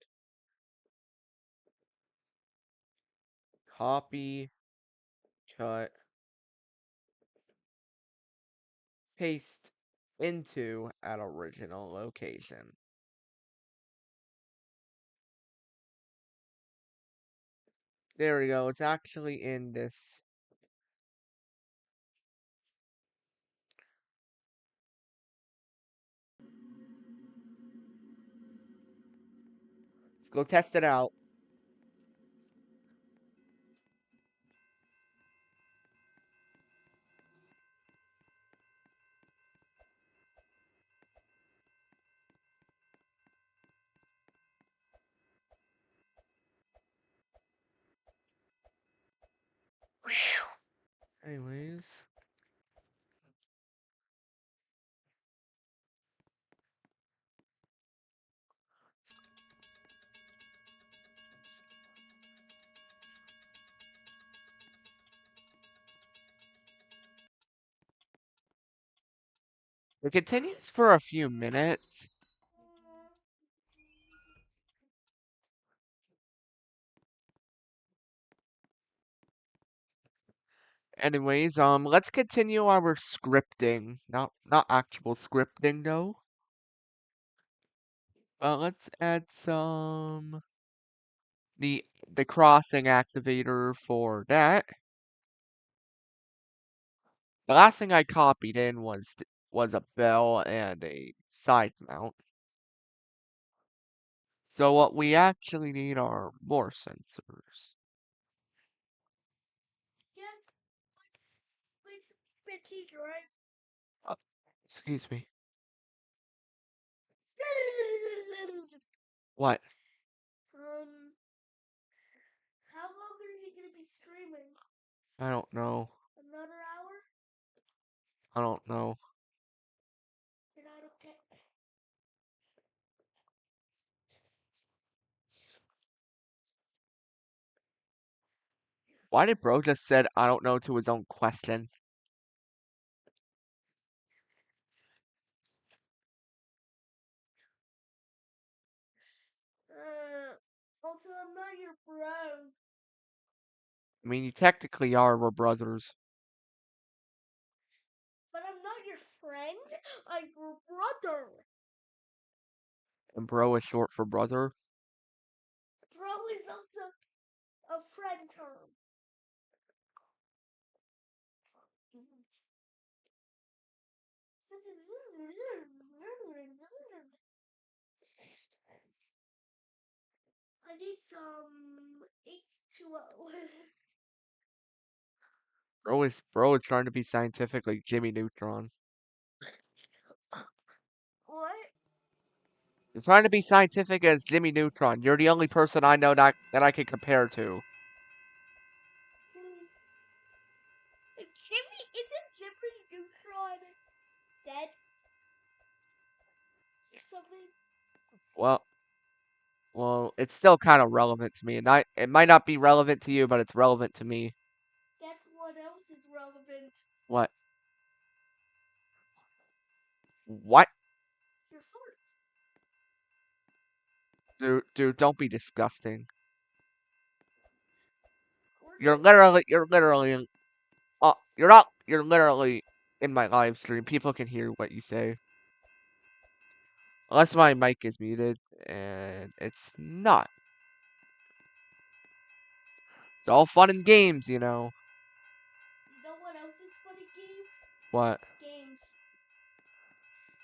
Copy, cut, paste into at original location. There we go. It's actually in this. Let's go test it out. Anyways. It continues for a few minutes. Anyways, let's continue our scripting. Not actual scripting though. Let's add some the crossing activator for that. The last thing I copied in was a bell and a side mount. So what we actually need are more sensors. Yes, please, teacher, right? Excuse me. What? How long are you gonna be streaming? I don't know. Another hour? I don't know. You're not okay. Why did bro just said I don't know to his own question? Also, I'm not your bro. I mean, you technically are. We're brothers. But I'm not your friend. I'm your brother. And bro is short for brother. Bro is also a friend term. I need some H2O. Bro is trying to be scientific like Jimmy Neutron. What? You're trying to be scientific as Jimmy Neutron. You're the only person I know that I can compare to. Jimmy something? Well, it's still kind of relevant to me, and it might not be relevant to you, but it's relevant to me. Guess what else is relevant? What? What? Your fart. Dude, don't be disgusting. Or You're literally, you're literally in my live stream. People can hear what you say. Unless my mic is muted, and it's not. It's all fun and games, you know. You know what else is funny games? What? Games.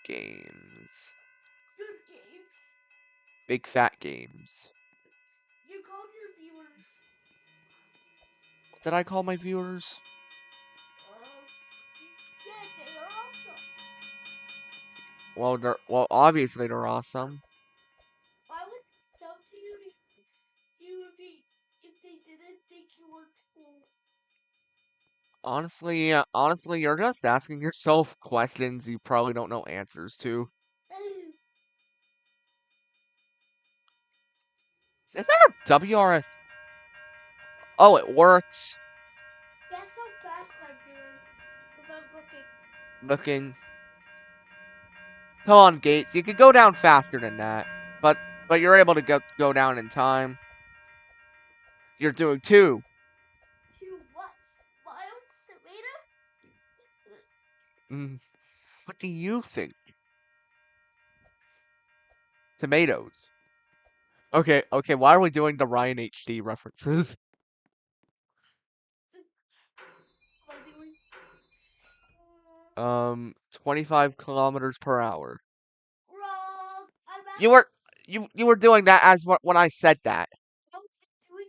Games. Good games. Big fat games. You called your viewers. What did I call my viewers? You said they are awesome. Well, obviously they're awesome. I would tell to you you would be if they didn't think you were cool. Honestly, you're just asking yourself questions you probably don't know answers to. Is that a WRS? Oh, it works. Guess how fast I'm doing without looking. Looking. Come on, Gates. You could go down faster than that, but you're able to go down in time. You're doing 2. To what? Miles? Tomato? What do you think? Tomatoes. Okay. Why are we doing the Ryan HD references? What do we? 25 kilometers per hour. Wrong. I'm at. You were doing that as when I said that. No, I'm doing.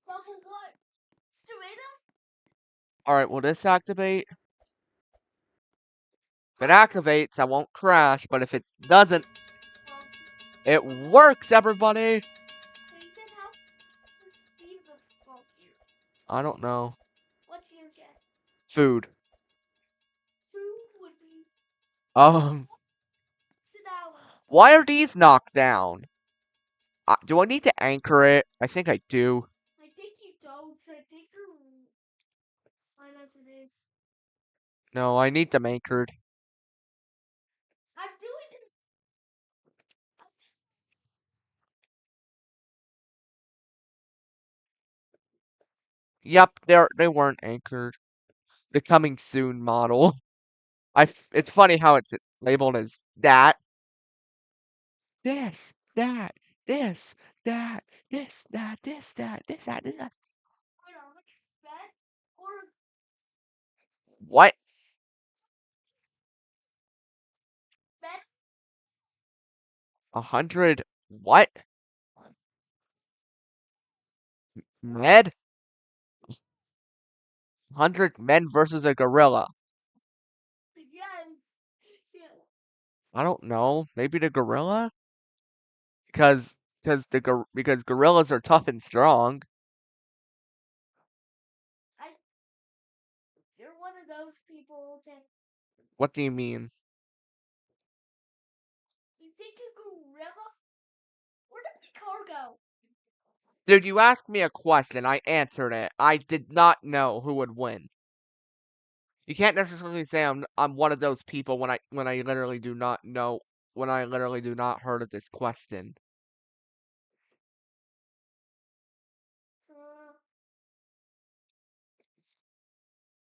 Bubble what? Tomatoes? All right. Will this activate? If it activates, I won't crash. But if it doesn't, it works, everybody. So you can help the speed of the ball here. I don't know. What do you get? Food. Food would be Um. sit down. Why are these knocked down? Do I need to anchor it? I think I do. I think you don't. I think you're fine as it is. No, I need them anchored. I'm doing it. Yep, they weren't anchored. The coming soon model. It's funny how it's labeled as that. This, that, this, that, this, that, this, that, this, that, this, that. Wait, how much bet or What? bet 100 what? Med? 100 men versus a gorilla. yes. Yes. I don't know. Maybe the gorilla? Because because gorillas are tough and strong. I you're one of those people that What do you mean? you think a gorilla. Where did my car go? Dude, you asked me a question. I answered it. I did not know who would win. You can't necessarily say I'm one of those people when I literally do not know when I literally do not heard of this question.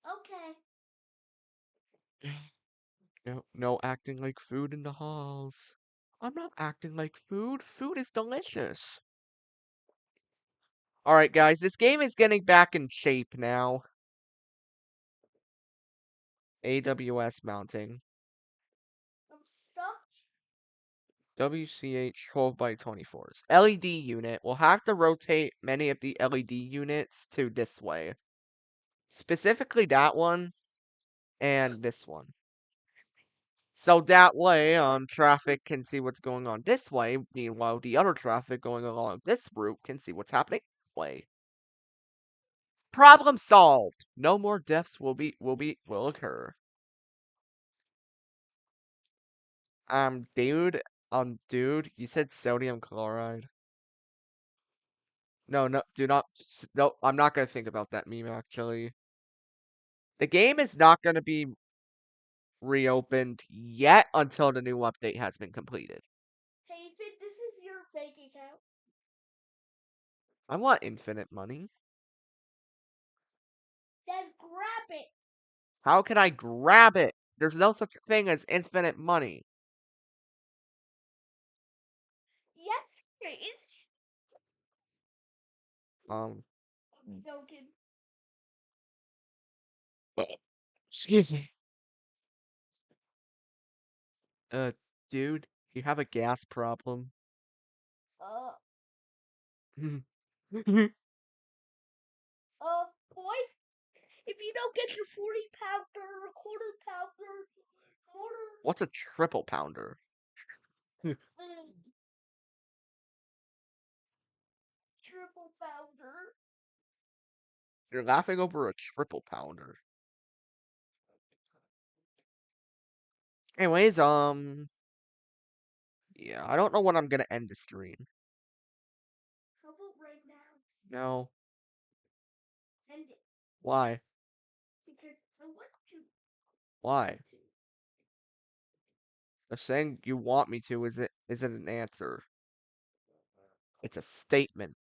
Okay. No acting like food in the halls. I'm not acting like food. Food is delicious. Alright, guys, this game is getting back in shape now. AWS mounting. I'm stuck. WCH 12 by 24s. LED unit. We'll have to rotate many of the LED units to this way. Specifically that one and this one. So that way, traffic can see what's going on this way. Meanwhile, the other traffic going along this route can see what's happening this way. Problem solved. No more deaths will occur. Dude, you said sodium chloride. No, no, do not. No, I'm not gonna think about that meme actually. The game is not gonna be reopened yet until the new update has been completed. Hey, Finn, this is your bank account. I want infinite money. Then grab it. How can I grab it? There's no such thing as infinite money. Yes, there is. Um, I'm joking. excuse me. Dude, you have a gas problem. Uh, What's boy, if you don't get your 40-pounder or a quarter-pounder, a triple pounder? triple pounder. You're laughing over a triple pounder. Anyways, yeah, I don't know when I'm gonna end the stream. How about right now? No, End it. why? Because I want you Why? to. Just saying you want me to isn't an answer. It's a statement.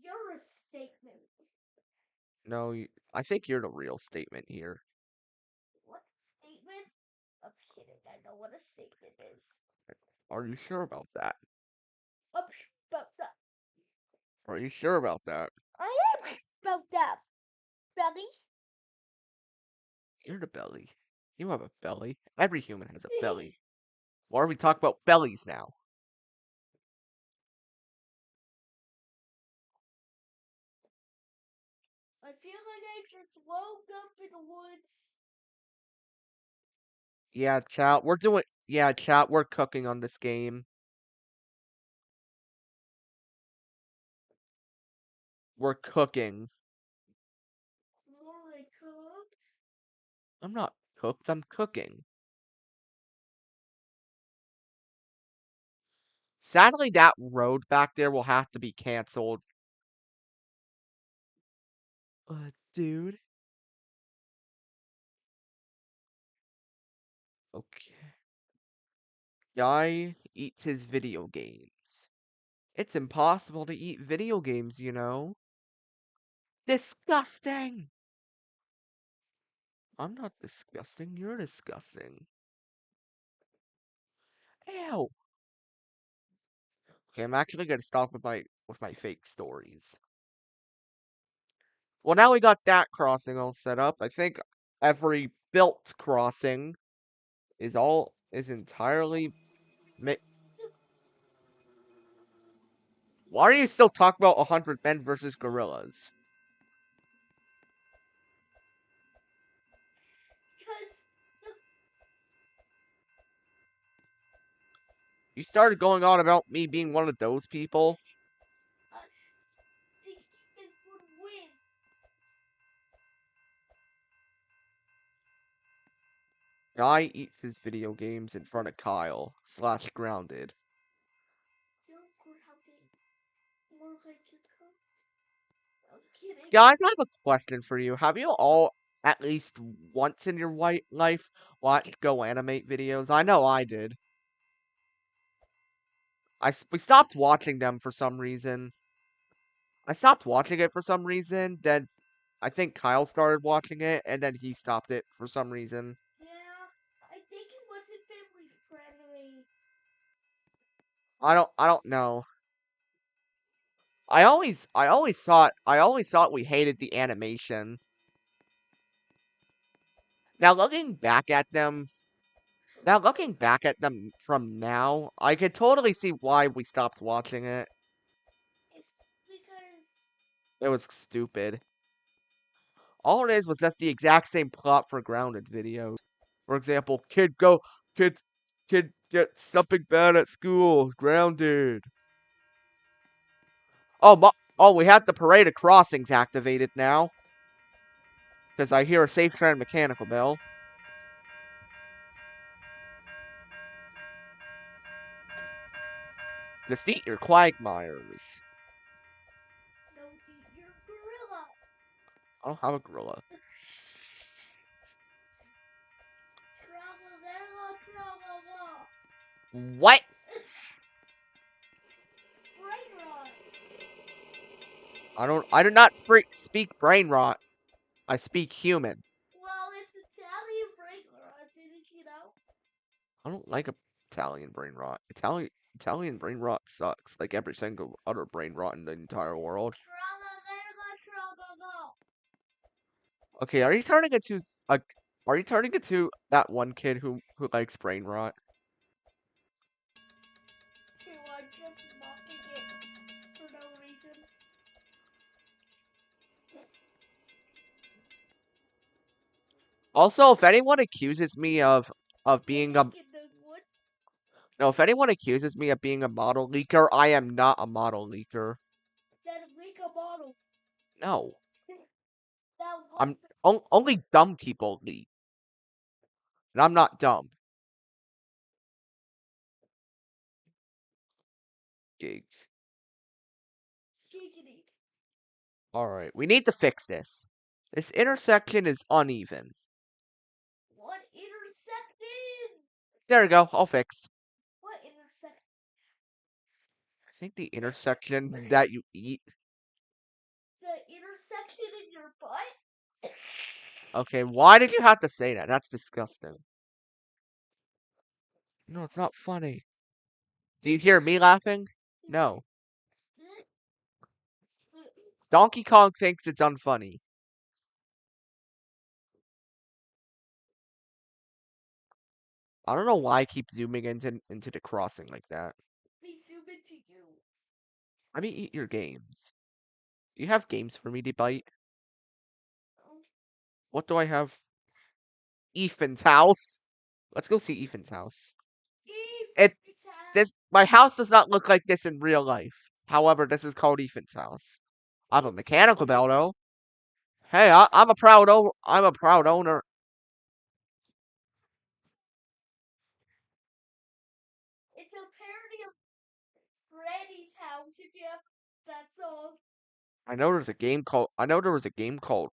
You're a statement. No, I think you're the real statement here. What statement? I'm kidding. I know what a statement is. Are you sure about that? About that. Are you sure about that? I am about that. Belly. You're the belly. You have a belly. Every human has a belly. Why are we talking about bellies now? I feel like I just woke up in the woods. Yeah, chat. Yeah, chat. We're cooking on this game. We're cooking. More like cooked. I'm not cooked. I'm cooking. Sadly, that road back there will have to be canceled. Dude. Okay. Guy eats his video games. It's impossible to eat video games, you know? Disgusting! I'm not disgusting. You're disgusting. Ew. Okay, I'm actually gonna stop with my fake stories. Well, now we got that crossing all set up. I think every built crossing is entirely Why are you still talking about 100 men versus gorillas? Because You started going on about me being one of those people. the humans would win. Guy eats his video games in front of Kyle / grounded. You're grounded. More like you're cooked. I'm kidding. Guys, I have a question for you. Have you all, at least once in your white life, watched Go Animate videos? I know I did. We stopped watching them for some reason. I stopped watching it for some reason, then I think Kyle started watching it, and then he stopped it for some reason. Yeah, I think it wasn't family friendly. I don't know. I always thought we hated the animation. Now looking back at them from now, I could totally see why we stopped watching it. It's because It was stupid. All it is was just the exact same plot for Grounded videos. For example, kid, kid gets something bad at school, grounded. Oh, we have the Parade of Crossings activated now. Because I hear a Safe Strand mechanical bell. Just eat your Quagmires. Don't eat your gorilla. I don't have a gorilla. Tra-la-la-la-tra-la-la. What? Brain rot. I do not speak brain rot. I speak human. Well, it's Italian brain rot, didn't you know? I don't like Italian brain rot. Italian brain rot sucks. Like every single other brain rot in the entire world. Tra-la-la-la-tra-la-la. Okay, are you turning into a? Are you turning into that one kid who likes brain rot? I'm just mocking it for no reason. Also, if anyone accuses me of being a Digging in the wood. no, if anyone accuses me of being a model leaker, I am not a model leaker. Then leak a bottle. No, Now I'm what? only dumb people leak, and I'm not dumb. Gigs. Giggity. All right, we need to fix this. This intersection is uneven. What intersection? There we go. I'll fix. What intersection? I think the intersection that you eat. The intersection in your butt? Okay, why did you have to say that? That's disgusting. No, it's not funny. Do you hear me laughing? No. Donkey Kong thinks it's unfunny. I don't know why I keep zooming into the crossing like that. They zoom into you. Let me eat your games. Do you have games for me to bite? What do I have? Ethan's house. Let's go see Ethan's house. It my house does not look like this in real life. However, this is called Ethan's house. I have a mechanical bell though. Hey, I'm a proud owner. I'm a proud owner. It's a parody of Granny's house if you have that song. I know there was a game called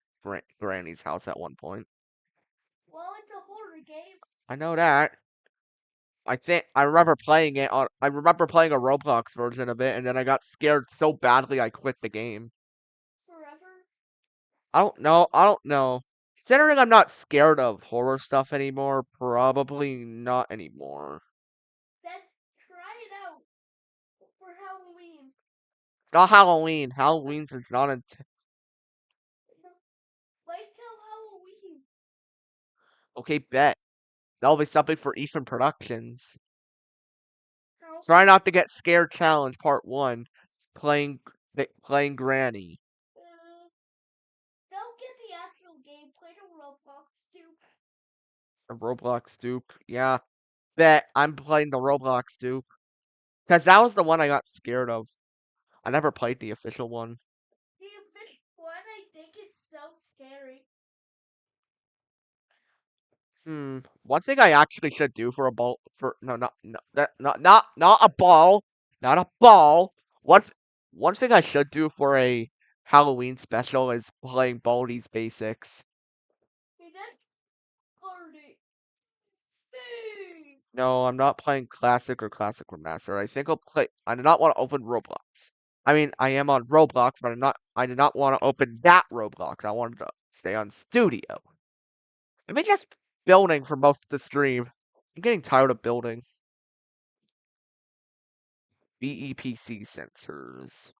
Granny's house at one point. Well, it's a horror game. I know that. I think I remember playing it on. I remember playing a Roblox version of it, and then I got scared so badly I quit the game. Forever. I don't know. I don't know. Considering I'm not scared of horror stuff anymore, probably not anymore. Then try it out for Halloween. It's not Halloween. Halloween's it's not until. Wait till Halloween. Okay, bet. That'll be something for Ethan Productions. How? Try not to get scared challenge part 1. Playing Granny. Don't get the actual game. Play the Roblox too. A Roblox dupe. Yeah. Bet I'm playing the Roblox dupe. Because that was the one I got scared of. I never played the official one. The official one I think is so scary. One thing I actually should do for a ball for no that not a ball. Not a ball. One thing I should do for a Halloween special is playing Baldi's Basics. Hey, that's party. Speed. No, I'm not playing Classic or Classic Remastered. I think I'll play. I do not want to open Roblox. I mean, I am on Roblox, but I did not want to open that Roblox. I wanted to stay on Studio. I've been just building for most of the stream. I'm getting tired of building. BEPC sensors.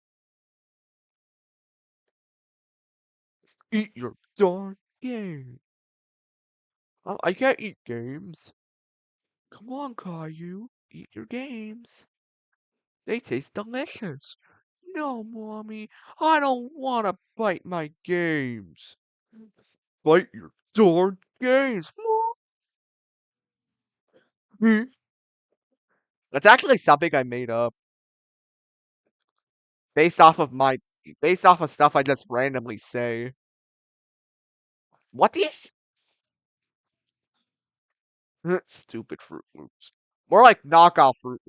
Just eat your darn game. I can't eat games. Come on, Caillou. Eat your games. They taste delicious. No, Mommy. I don't want to bite my games. Bite your darn games, Mom. That's actually something I made up. Based off of stuff I just randomly say. What do you stupid Fruit Loops. More like knockoff Fruit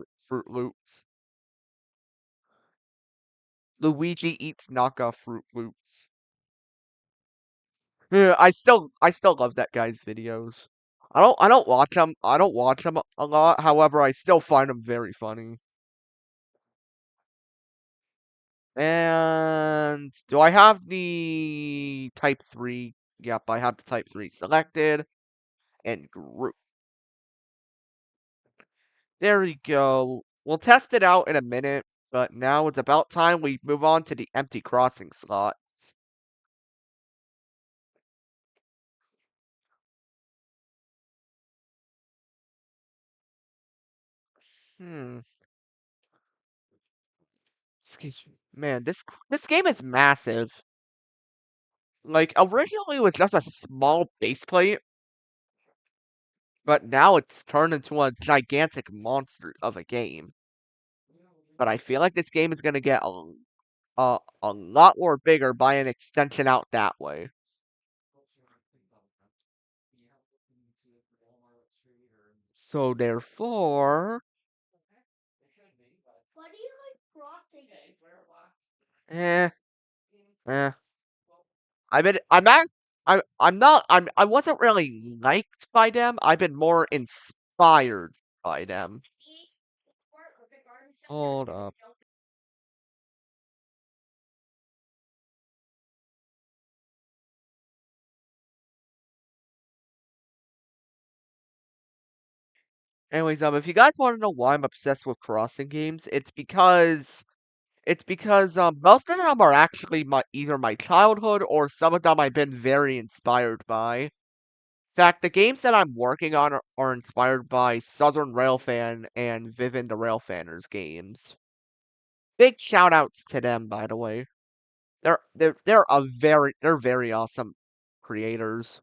Loops. Luigi eats knockoff Fruit Loops. Yeah, I still love that guy's videos. I don't watch him. I don't watch him a lot. However, I still find him very funny. And do I have the Type 3? Yep, I have the Type 3 selected and group. There we go. We'll test it out in a minute, but now it's about time we move on to the empty crossing slots. Hmm. Excuse me. Man, this game is massive. Like, originally it was just a small base plate, but now it's turned into a gigantic monster of a game. But I feel like this game is gonna get a lot more bigger by an extension out that way. So therefore, Why do you like crossing? eh, eh. I wasn't really liked by them. I've been more inspired by them. Hold up. Anyways, if you guys want to know why I'm obsessed with crossing games, it's because most of them are actually either my childhood or some of them I've been very inspired by. In fact, the games that I'm working on are inspired by Southern Railfan and Vivin the Railfanners games. Big shout outs to them, by the way. They're very awesome creators.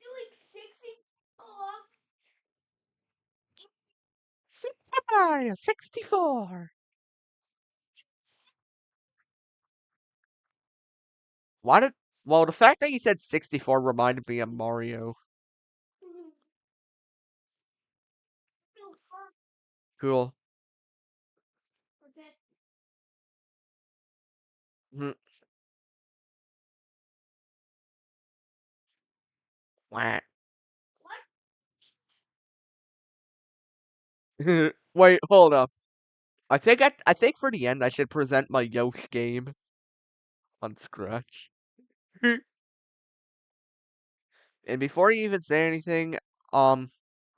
Doing 60 off. Super Mario 64. Why did well the fact that you said 64 reminded me of Mario. No fun. Cool. Okay. Mhm. Wah. What? Wait, hold up. I think for the end I should present my Yosh game on Scratch. And before you even say anything, um,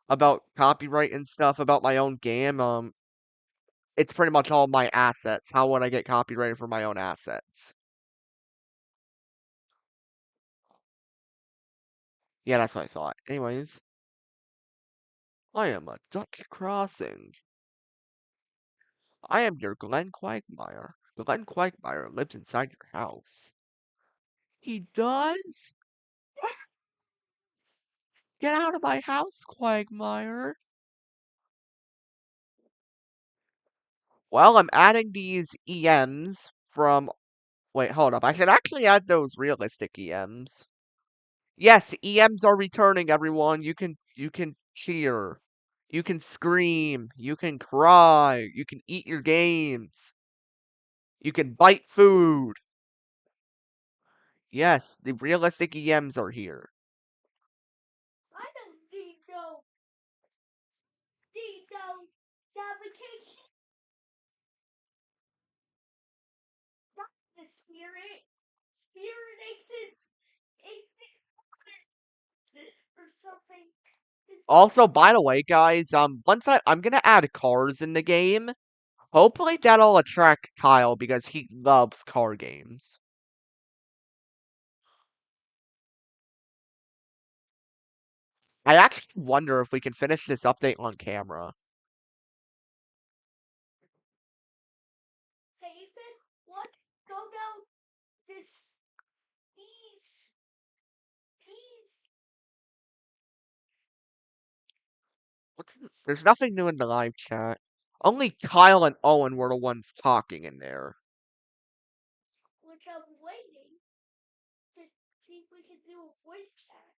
about copyright and stuff about my own game, it's pretty much all my assets. How would I get copyrighted for my own assets? Yeah, that's what I thought. Anyways, I am a Dutch Crossing. I am your Glenn Quagmire. Glenn Quagmire lives inside your house. He does? Get out of my house, Quagmire. Well, I'm adding these EMs from. Wait, hold up. I should actually add those realistic EMs. Yes, EMs are returning, everyone. You can cheer. You can scream. You can cry. You can eat your games. You can bite food. Yes, the realistic EMs are here. I don't need no navigation. Not the spirit. Spirit exits or something. Also, by the way, guys, once I'm gonna add cars in the game. Hopefully that'll attract Kyle because he loves car games. I actually wonder if we can finish this update on camera. Hey Ethan, what? Go down this these There's nothing new in the live chat. Only Kyle and Owen were the ones talking in there. which I'm waiting to see if we can do a voice chat.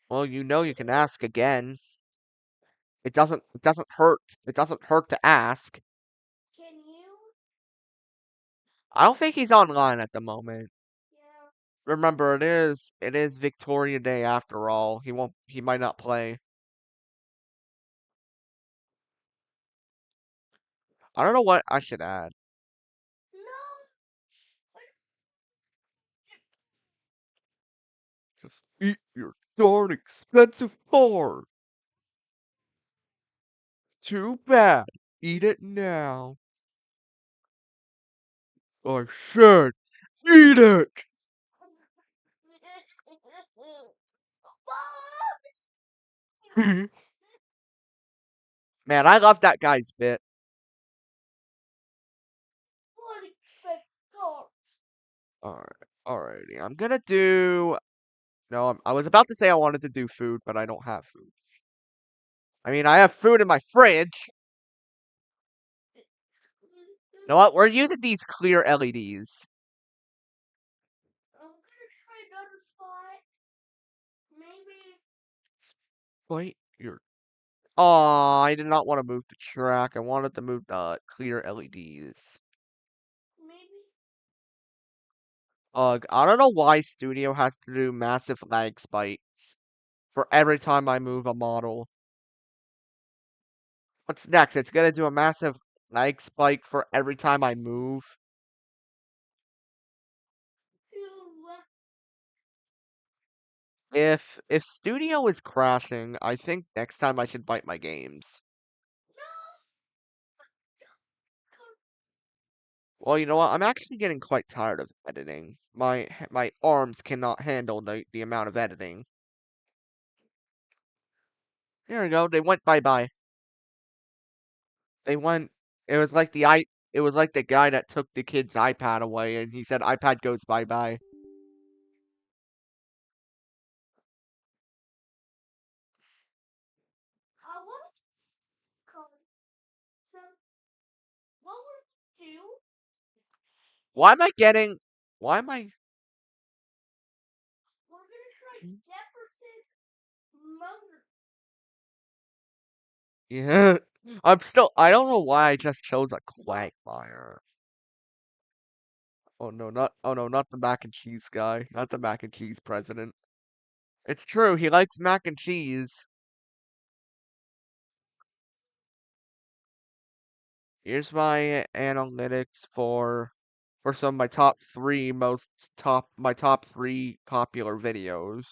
Well, you can ask again. It doesn't hurt. It doesn't hurt to ask. Can you? I don't think he's online at the moment. Yeah. Remember, it is Victoria Day after all. He might not play. I don't know what I should add. No. Just eat your darn expensive bar. Too bad. Eat it now. I said, eat it! Man, I love that guy's bit. What expect Alrighty. I'm gonna do. No, I was about to say I wanted to do food, but I don't have food. I mean, I have food in my fridge. You know what? We're using these clear LEDs. I'm gonna try another spot. Maybe. Wait, you're. Aw, I did not want to move the track. I wanted to move the clear LEDs. Maybe. I don't know why Studio has to do massive lag spikes for every time I move a model. What's next? It's gonna do a massive lag spike for every time I move. To, If Studio is crashing, I think next time I should bite my games. Well, you know what? I'm actually getting quite tired of editing. My arms cannot handle the amount of editing. There we go. They went bye-bye. They went. It was like it was like the guy that took the kid's iPad away and he said iPad goes bye-bye. what? So, what we're gonna do? Why am I getting why am I We're gonna try Jefferson Motor. Yeah. I don't know why I just chose a Quagmire. Oh no, not the mac and cheese guy. Not the mac and cheese president. It's true, he likes mac and cheese. Here's my analytics for some of my top three popular videos.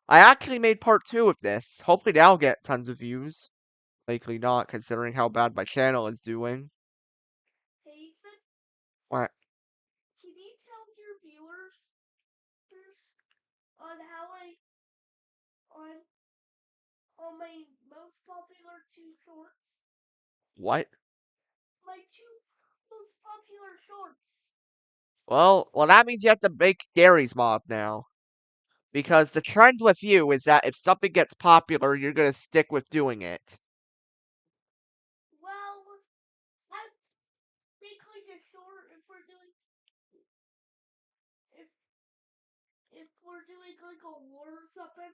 I actually made part 2 of this. Hopefully that'll get tons of views. Likely not, considering how bad my channel is doing. Hey, Ethan, What? can you tell your viewers on how on on my most popular two shorts? What? My two most popular shorts. Well, that means you have to make Gary's mod now. Because the trend with you is that if something gets popular, you're gonna stick with doing it. Well, I make like a short if if we're doing like a war or something.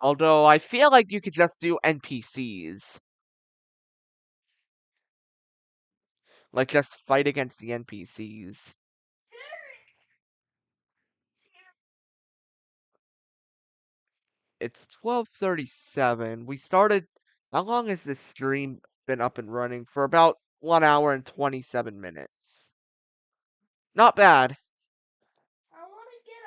Although I feel like you could just do NPCs. Like just fight against the NPCs. It's 12:37. We started. How long has this stream been up and running? For about 1 hour and 27 minutes. Not bad. I want to get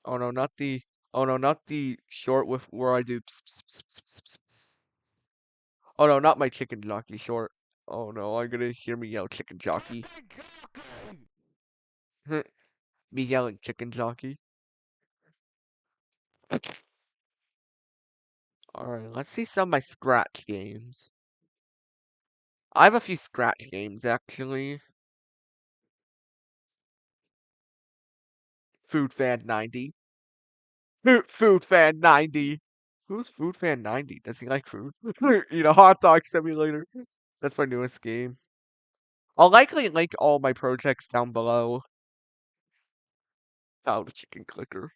a. Oh no, not the. Oh no, not the short with where I do. Ps, ps, ps, ps, ps, ps, ps. Oh no, not my chicken jockey short. Oh no, I'm gonna hear me yell chicken jockey. Me yelling chicken jockey. Alright, let's see some of my scratch games. I have a few scratch games actually. Food Fan 90. Food Fan 90. Who's Food Fan 90? Does he like food? Eat a hot dog simulator. That's my newest game. I'll likely link all my projects down below. Oh, the chicken clicker.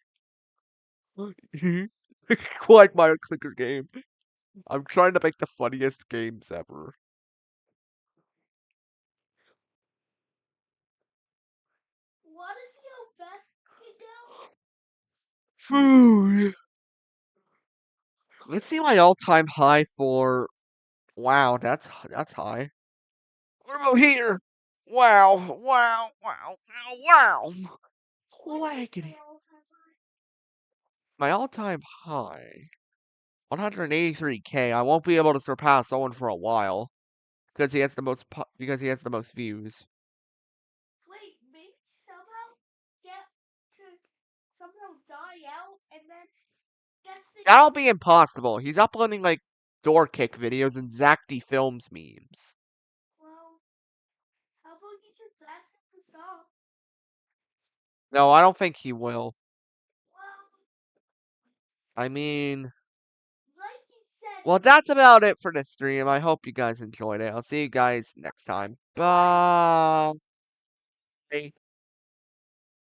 Quagmire clicker game. I'm trying to make the funniest games ever. Want to see how fast you can go? Food. Let's see my all-time high for. Wow, that's high. What about here? Wow, wow, wow, wow, wow. What is Waggity. my all-time high? My all-time high. 183K. I won't be able to surpass Owen for a while because he has the most views. Wait, maybe somehow get to somehow die out and then that's the That'll be impossible. He's uploading like door kick videos and Zacty Films memes. well. How about you just ask him to stop? No, I don't think he will. Well, I mean, like you said, well, that's about it for this stream. I hope you guys enjoyed it. I'll see you guys next time. Bye.